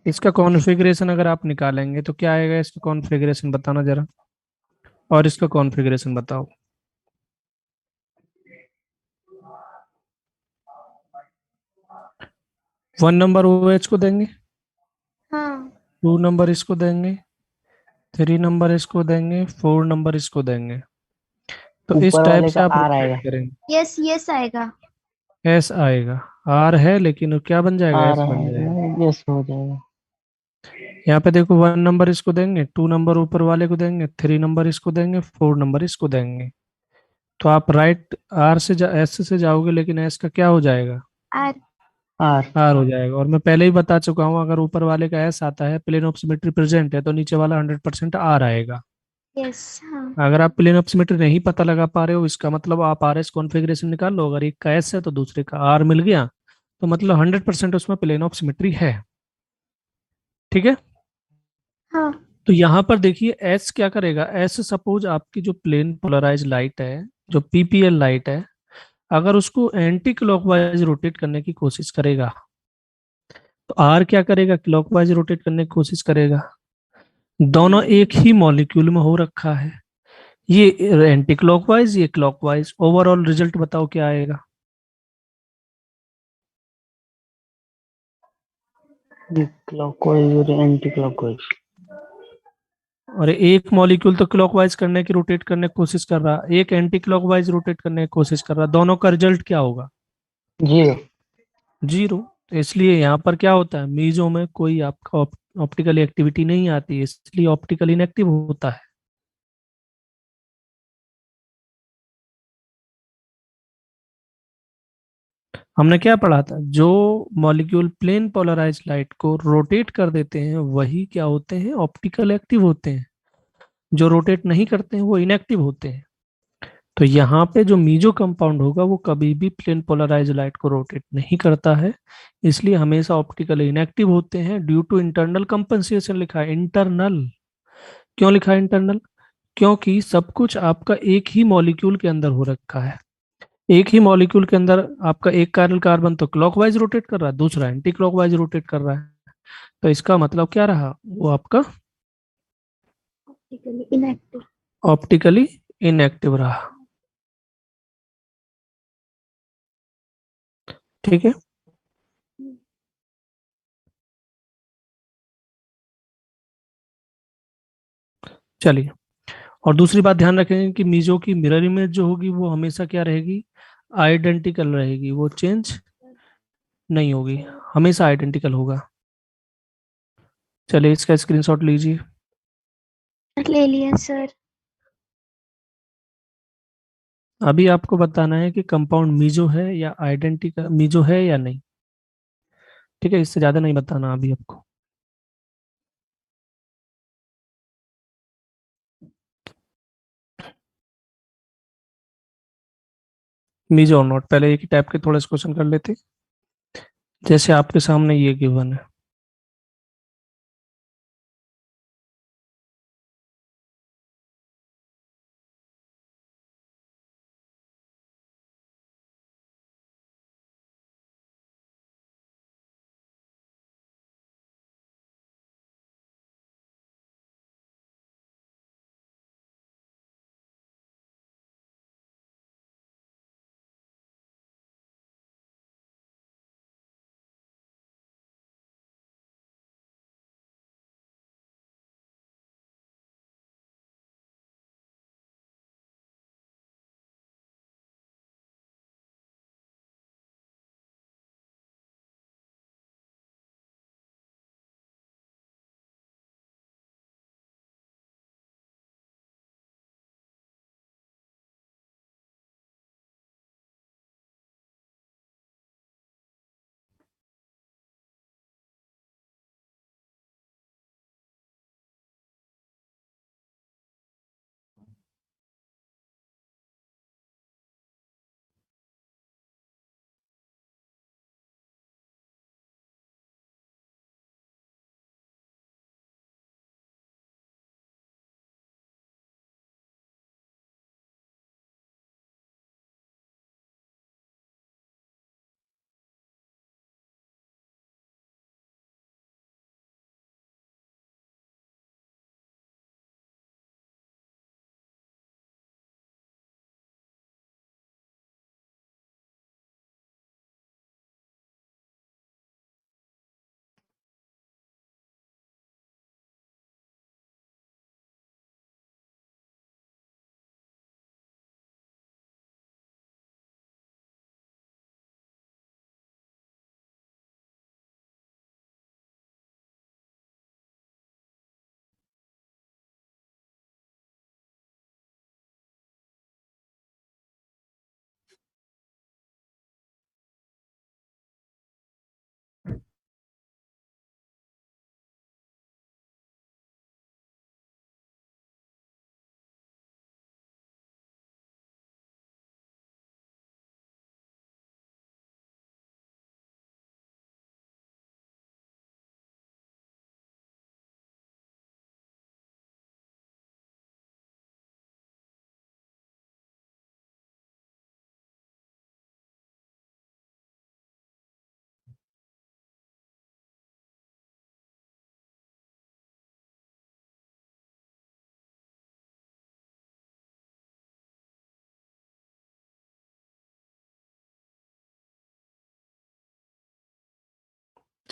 इसका कॉन्फ़िगरेशन अगर आप निकालेंगे तो क्या आएगा? इसका कॉन्फ़िगरेशन बताना जरा, और इसका कॉन्फ़िगरेशन बताओ। 1 नंबर OH को देंगे, हाँ। 2 नंबर इसको देंगे, 3 नंबर इसको देंगे, 4 नंबर इसको देंगे। तो इस ऊपर टाइप वाले से का आप आर रोटेट आएगा। करेंगे। यस यस आएगा। S आएगा। R है लेकिन वो क्या बन जाएगा? आर S बन आएगा। जाएगा। यस हो जाएगा। यहाँ पे देखो, 1 नंबर इसको देंगे, 2 नंबर ऊपर वाले को देंगे, 3 नंबर इसको देंगे, 4 नंबर इसको देंगे। तो आप राइट S से जाओगे, लेकिन S का क्या हो जाएगा? आर। आर। R हो जाएगा। और मैं पहले ही बता चुका हूँ, अगर ऊपर वाले का S आता है, प्लेन ऑफ सिमेट्री प्रेजेंट है, तो नीचे वाला 100% R आएगा। यस। हाँ। अगर आप प्लेन ऑफ सिमेट्री नहीं पता लगा पा रहे हो, इसका मतलब आप RS कॉन्फ़िगरेशन निकाल लो। अगर एक का S है तो दूसरे का R मिल गया, तो मतलब 100% उसमें प्लेन ऑफ सिमेट्री है। ठीक है। हाँ। तो यहाँ पर देखिए, एस क्या करेगा? एस सपोज आपकी जो प्लेन पोलराइज लाइट है, जो PPL लाइट है, अगर उसको एंटी क्लॉकवाइज रोटेट करने की कोशिश करेगा, तो आर क्या करेगा? क्लॉकवाइज रोटेट करने की कोशिश करेगा। दोनों एक ही मॉलिक्यूल में हो रखा है, ये एंटी क्लॉकवाइज, ये क्लॉकवाइज, ओवरऑल रिजल्ट बताओ क्या आएगा। ये क्लॉकवाइज और एंटी क्लॉकवाइज। और एक मॉलिक्यूल तो क्लॉकवाइज करने की, रोटेट करने की कोशिश कर रहा, एक एंटी क्लॉकवाइज रोटेट करने की कोशिश कर रहा, दोनों का रिजल्ट क्या होगा? जीरो। जीरो। तो इसलिए यहाँ पर क्या होता है, मीजो में कोई आपका ऑप्टिकल एक्टिविटी नहीं आती है, इसलिए ऑप्टिकल इनएक्टिव होता है। हमने क्या पढ़ा था, जो मॉलिक्यूल प्लेन पोलराइज लाइट को रोटेट कर देते हैं वही क्या होते हैं, ऑप्टिकल एक्टिव होते हैं। जो रोटेट नहीं करते हैं वो इनएक्टिव होते हैं। तो यहाँ पे जो मीजो कंपाउंड होगा वो कभी भी प्लेन पोलराइज लाइट को रोटेट नहीं करता है, इसलिए हमेशा ऑप्टिकल इनएक्टिव होते हैं ड्यू टू इंटरनल कंपनसेशन। लिखा है इंटरनल। क्यों लिखा है इंटरनल? क्योंकि सब कुछ आपका एक ही मॉलिक्यूल के अंदर हो रखा है। एक ही मॉलिक्यूल के अंदर आपका एक कार्बन कार्बन तो क्लॉकवाइज रोटेट कर रहा है, दूसरा एंटी क्लॉकवाइज रोटेट कर रहा है। तो इसका मतलब क्या रहा, वो आपका ऑप्टिकली इनएक्टिव। ऑप्टिकली इनएक्टिव रहा। ठीक है। चलिए, और दूसरी बात ध्यान रखेंगे कि मीजो की मिरर इमेज जो होगी वो हमेशा क्या रहेगी, आइडेंटिकल रहेगी, वो चेंज नहीं होगी, हमेशा आइडेंटिकल होगा। चलिए इसका स्क्रीनशॉट लीजिए। ले लिया सर। अभी आपको बताना है कि कंपाउंड मीजो है या आइडेंटिकल, मीजो है या नहीं। ठीक है, इससे ज्यादा नहीं बताना अभी आपको। मीजो और नॉट, पहले एक ही टाइप के थोड़े से क्वेश्चन कर लेते, जैसे आपके सामने ये गिवन है।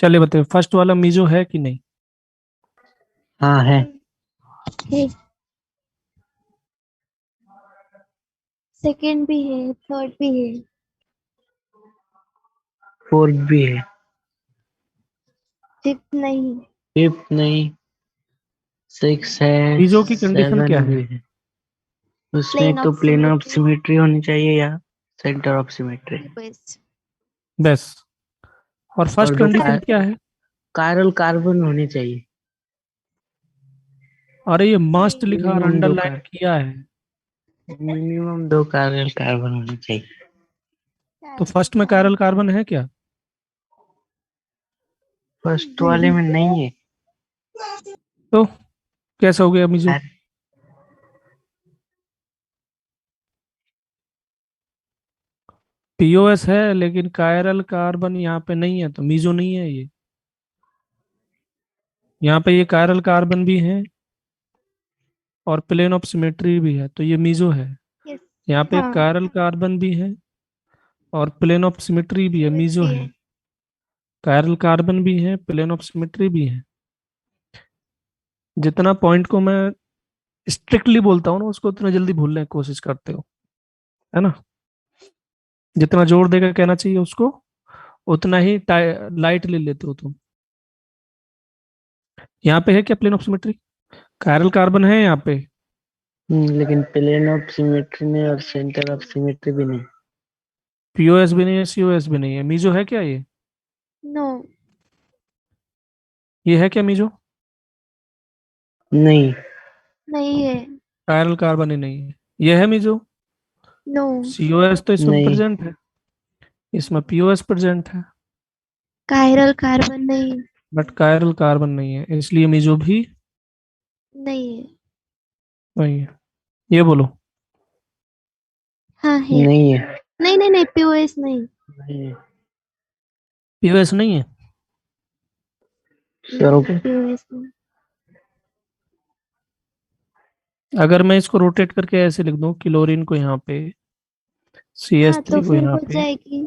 चलिए बताइए, फर्स्ट वाला मीजो है कि नहीं? हाँ है। है। सेकंड भी है, थर्ड भी है। फोर्थ भी है। फिफ्थ नहीं। फिफ्थ नहीं। सिक्स है। मीजो की कंडीशन क्या सेवन है? भी है। उसमें प्लेन तो of plane of symmetry. Symmetry होनी चाहिए या सेंटर ऑफ सिमेट्री। बेस्ट। बस। और और फर्स्ट दो कंडीशन क्या है? कायरल कार्बन होनी चाहिए। अरे ये मस्ट लिखा और मिनिमम दो अंडरलाइन किया है। मिनिमम दो कायरल कार्बन होनी चाहिए। तो फर्स्ट में कायरल कार्बन है क्या? फर्स्ट वाले में नहीं है। तो कैसा हो गया मीजो? पीओएस है लेकिन कायरल कार्बन यहाँ पे नहीं है, तो मीजो नहीं है ये। यहाँ पे ये कायरल कार्बन भी है और प्लेन ऑफ सिमेट्री भी है, तो ये मीजो है। यस। यहाँ पे हाँ। कायरल कार्बन भी है और प्लेन ऑफ सिमेट्री भी है, POS मीजो भी है। है। कायरल कार्बन भी है, प्लेन ऑफ सिमेट्री भी है। जितना पॉइंट को मैं स्ट्रिक्टली बोलता हूँ ना, उसको उतना जल्दी भूलने की कोशिश करते हो, है ना? जितना जोर देकर कहना चाहिए उसको, उतना ही लाइट ले लेते हो तुम। यहाँ पे है क्या plane of symmetry? Chiral carbon है यहाँ पे। लेकिन प्लेन ऑफ सिमेट्री नहीं और सेंटर ऑफ सिमेट्री भी नहीं। पीओएस भी नहीं है, सीओएस भी नहीं है। मीजो है क्या ये? नो। ये है क्या मीजो? नहीं। नहीं है। कायरल कार्बन ही नहीं है। ये है मीजो। नो। सीओएस तो इसमें नहीं। प्रेजेंट है, इसमें पीओएस प्रेजेंट है, कायरल कार्बन नहीं। बट कायरल कार्बन नहीं है, इसलिए मीजो भी नहीं है। नहीं है। ये बोलो। हाँ है। नहीं है। नहीं नहीं नहीं, POS नहीं। नहीं है। पीओएस नहीं है। करो। POS नहीं। अगर मैं इसको रोटेट करके ऐसे लिख दूं, क्लोरीन को यहाँ पे, सी एच हाँ तो थ्री को फिर यहाँ हो पे, जाएगी।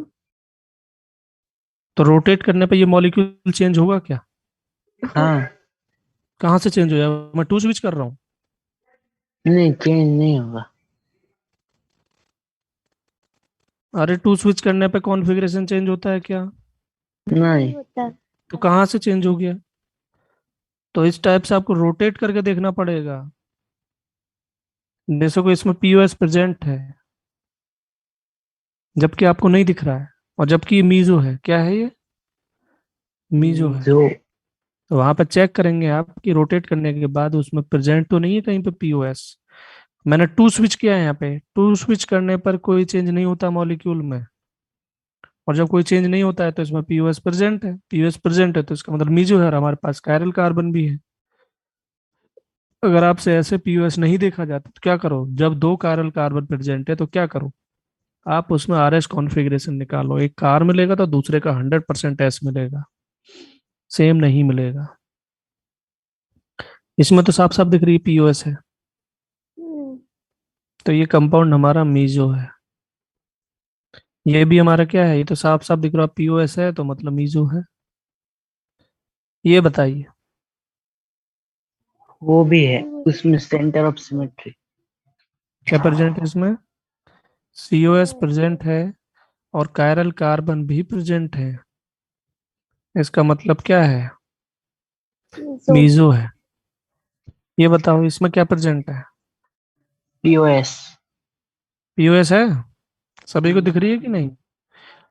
तो रोटेट करने पे ये मॉलिक्यूल चेंज होगा क्या? हाँ। कहाँ से चेंज हो जाएगा? मैं टू स्विच कर रहा हूँ। नहीं चेंज नहीं होगा। अरे टू स्विच करने पे कॉन्फ़िगरेशन चेंज होता है क्या? नहीं नहीं। होता। तो कहाँ से चेंज हो गया? तो इस टाइप से आपको रोटेट करके देखना पड़ेगा। जैसे को इसमें पीओएस प्रेजेंट है जबकि आपको नहीं दिख रहा है, और जबकि ये मीजो है। क्या है ये? मीजो है। जो तो वहां पर चेक करेंगे आप कि रोटेट करने के बाद उसमें प्रेजेंट तो नहीं है कहीं पे पीओएस। मैंने टू स्विच किया है, यहाँ पे टू स्विच करने पर कोई चेंज नहीं होता मॉलिक्यूल में, और जब कोई चेंज नहीं होता है तो इसमें पीओएस प्रेजेंट है। पीओएस प्रेजेंट है तो इसका मतलब मीजो है, और हमारे पास कायरल कार्बन भी है। अगर आपसे ऐसे पीओएस नहीं देखा जाता तो क्या करो? जब दो कायरल कार्बन प्रेजेंट है तो क्या करो? आप उसमें आर एस कॉन्फ़िगरेशन निकालो, एक कार मिलेगा तो दूसरे का 100% एस मिलेगा, सेम नहीं मिलेगा। इसमें तो साफ साफ दिख रही है पीओएस है, हम्म, तो ये कंपाउंड हमारा मीजो है। ये भी हमारा क्या है? ये तो साफ साफ दिख रहा है पीओएस है, तो मतलब मीजो है। ये बताइए। वो भी है। POS। उसमें सेंटर ऑफ सिमेट्री। क्या प्रेजेंट है इसमें? सीओएस प्रेजेंट है और कायरल कार्बन भी प्रेजेंट है। इसका मतलब क्या है? जो मीजो है। ये बताओ इसमें क्या प्रेजेंट है? पीओएस। पीओएस है। सभी को दिख रही है कि नहीं?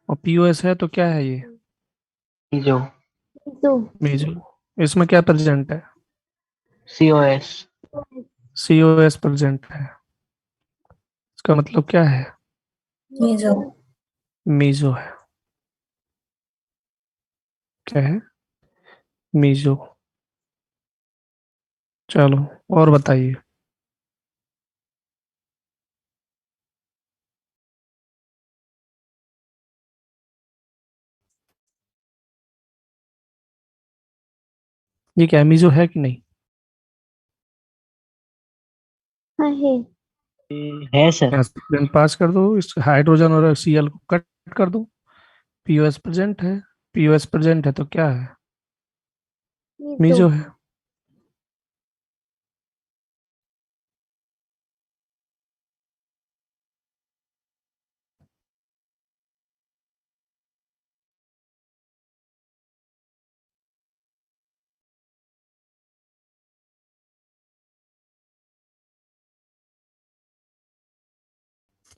और पीओएस है तो क्या है ये? जो जो मीजो। इसमें क्या प्रेजेंट है? सीओएस। सीओएस प्रेजेंट है। इसका मतलब क्या है? मीजो। मीजो है। क्या है? मीजो। चलो, और बताइए। ये क्या मीजो है कि नहीं? हाँ है। है सर। एस्पिरेंट पास कर दो, इस हाइड्रोजन और सीएल को कट कर दो। पीओएस प्रेजेंट है। पीओएस प्रेजेंट है तो क्या है? मीजो है।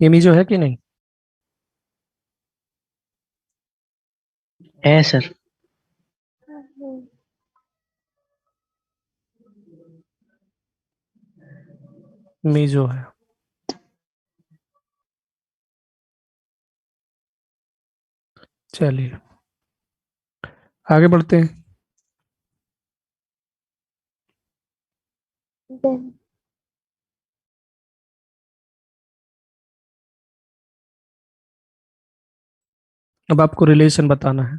ये मीजो है कि नहीं? है सर। मीजो है। चलिए आगे बढ़ते हैं। अब आपको रिलेशन बताना है।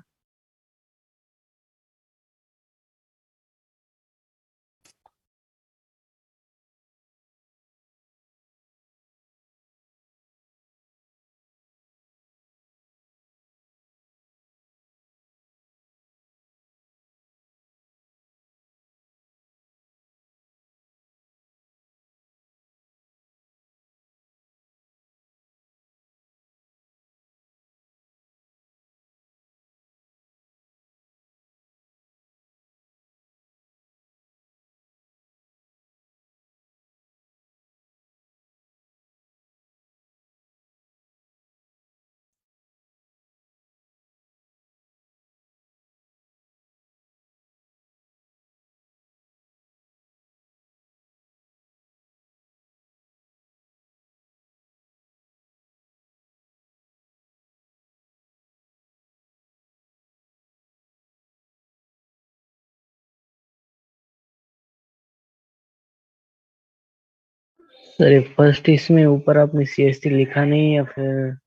सर फर्स्ट इसमें ऊपर आपने CST लिखा नहीं या फिर?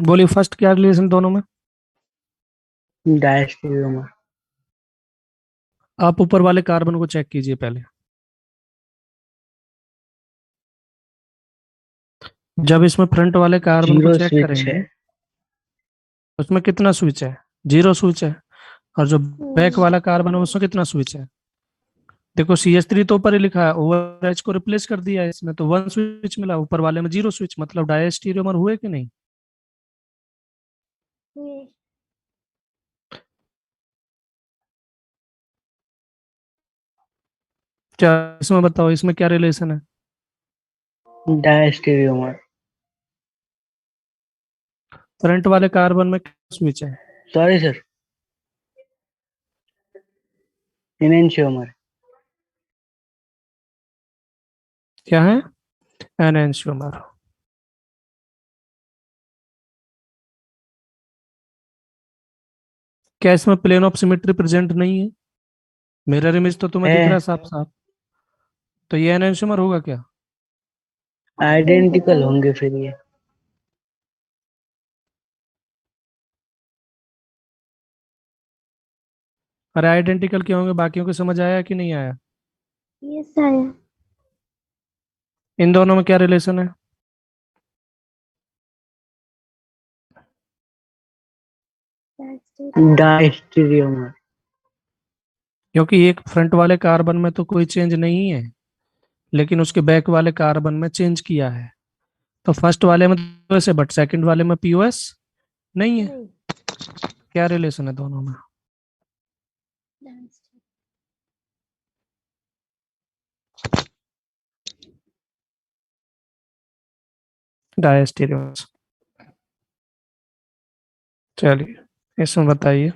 बोलिए फर्स्ट क्या रिलेशन दोनों में? डायस्टेरियोमर। आप ऊपर वाले कार्बन को चेक कीजिए पहले। जब इसमें फ्रंट वाले कार्बन को जीरो चेक स्विच है। करेंगे उसमें कितना स्विच है? जीरो स्विच है। और जो बैक वाला कार्बन है उसमें कितना स्विच है? देखो CH3 तो ऊपर ही लिखा है, ओवर एच को रिप्लेस कर दिया है इसमें, तो 1 स्विच मिला, ऊपर वाले में 0 स्विच, मतलब डायस्टीरियोमर हुए कि नहीं? क्या इसमें बताओ, इसमें क्या रिलेशन है? डायस्टेरियोमर। फ्रंट वाले कार्बन में कितना स्विच है? Sorry sir, enantiomer. क्या है? एनेंशियोमर। क्या इसमें प्लेन ऑफ सिमेट्री प्रेजेंट नहीं है? मिरर इमेज तो तुम्हें दिख रहा है, है साफ साफ। तो ये एनेंशियोमर होगा क्या? आइडेंटिकल होंगे फिर ये। अरे आइडेंटिकल क्या होंगे, बाकियों को समझ आया कि नहीं आया? यस आया। इन दोनों में क्या रिलेशन है? डायस्टेरियोमर। क्योंकि एक फ्रंट वाले कार्बन में तो कोई चेंज नहीं है, लेकिन उसके बैक वाले कार्बन में चेंज किया है। तो फर्स्ट वाले में तो वैसे, बट सेकंड वाले में पीओएस नहीं है। क्या रिलेशन है दोनों में? डायस्टेरियोमर। चलिए इसमें बताइए।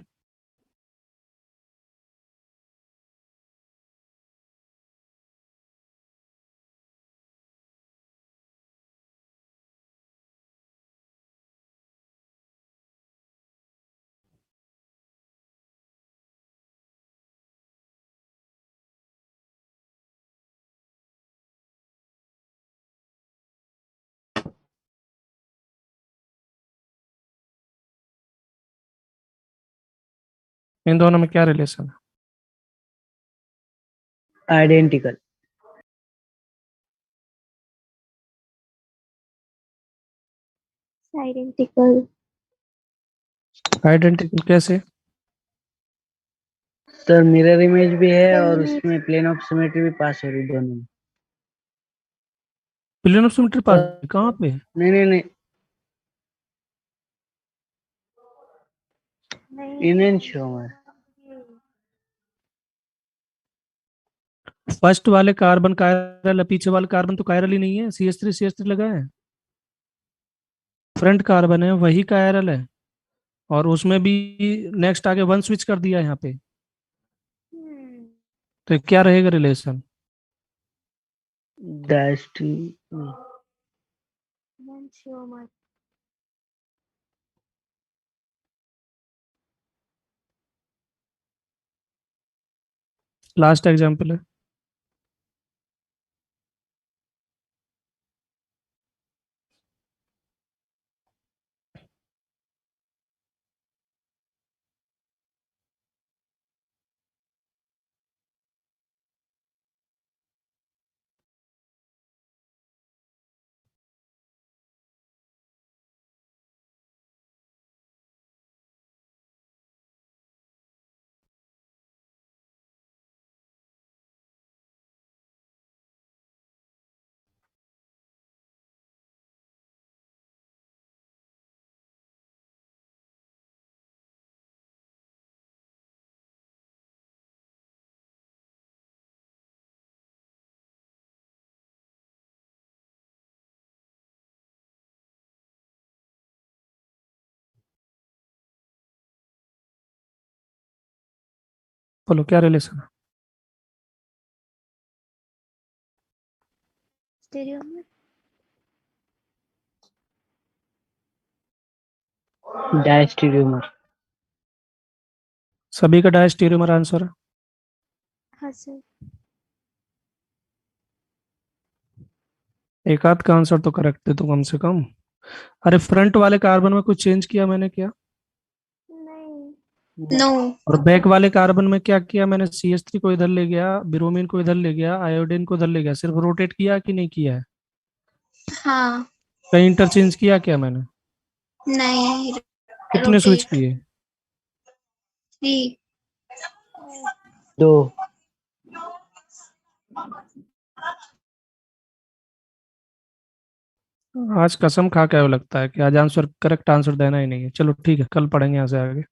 इन दोनों में क्या रिलेशन है? आइडेंटिकल। आइडेंटिकल। आइडेंटिकल कैसे? सर मिरर इमेज भी है मिरर और इमेज। उसमें प्लेन ऑफ सिमेट्री भी पास हो रही दोनों में। प्लेन ऑफ सिमेट्री पास सर कहाँ पे? नहीं नहीं नहीं, नहीं। इनेंशियोमर। फर्स्ट वाले कार्बन कायरल है, पीछे वाले कार्बन तो कायरल ही नहीं है, CH3 लगा है। फ्रंट कार्बन है वही कायरल है, और उसमें भी नेक्स्ट आगे वन स्विच कर दिया यहाँ पे। तो क्या रहेगा रिलेशन? डायस्टी लास्ट एग्जाम्पल है। बोलो क्या रिलेशन है? स्टेरियोमर। डायस्टेरियोमर। सभी का डायस्टेरियोमर आंसर है। हाँ सर। एक आध का आंसर तो करेक्ट दे तो कम से कम। अरे फ्रंट वाले कार्बन में कुछ चेंज किया मैंने क्या? नहीं। नो। और बैक वाले कार्बन में क्या किया मैंने? CH3 को इधर ले गया, ब्रोमीन को इधर ले गया, आयोडीन को इधर ले गया, सिर्फ रोटेट किया कि नहीं किया है? हाँ। कहीं इंटरचेंज किया क्या मैंने? नहीं। कितने स्विच रोटेट। किए? 3। दो। आज कसम खा के लगता है कि आज आंसर करेक्ट आंसर देना ही नहीं है। चलो ठीक है, कल पढ़ेंगे यहाँ से आगे।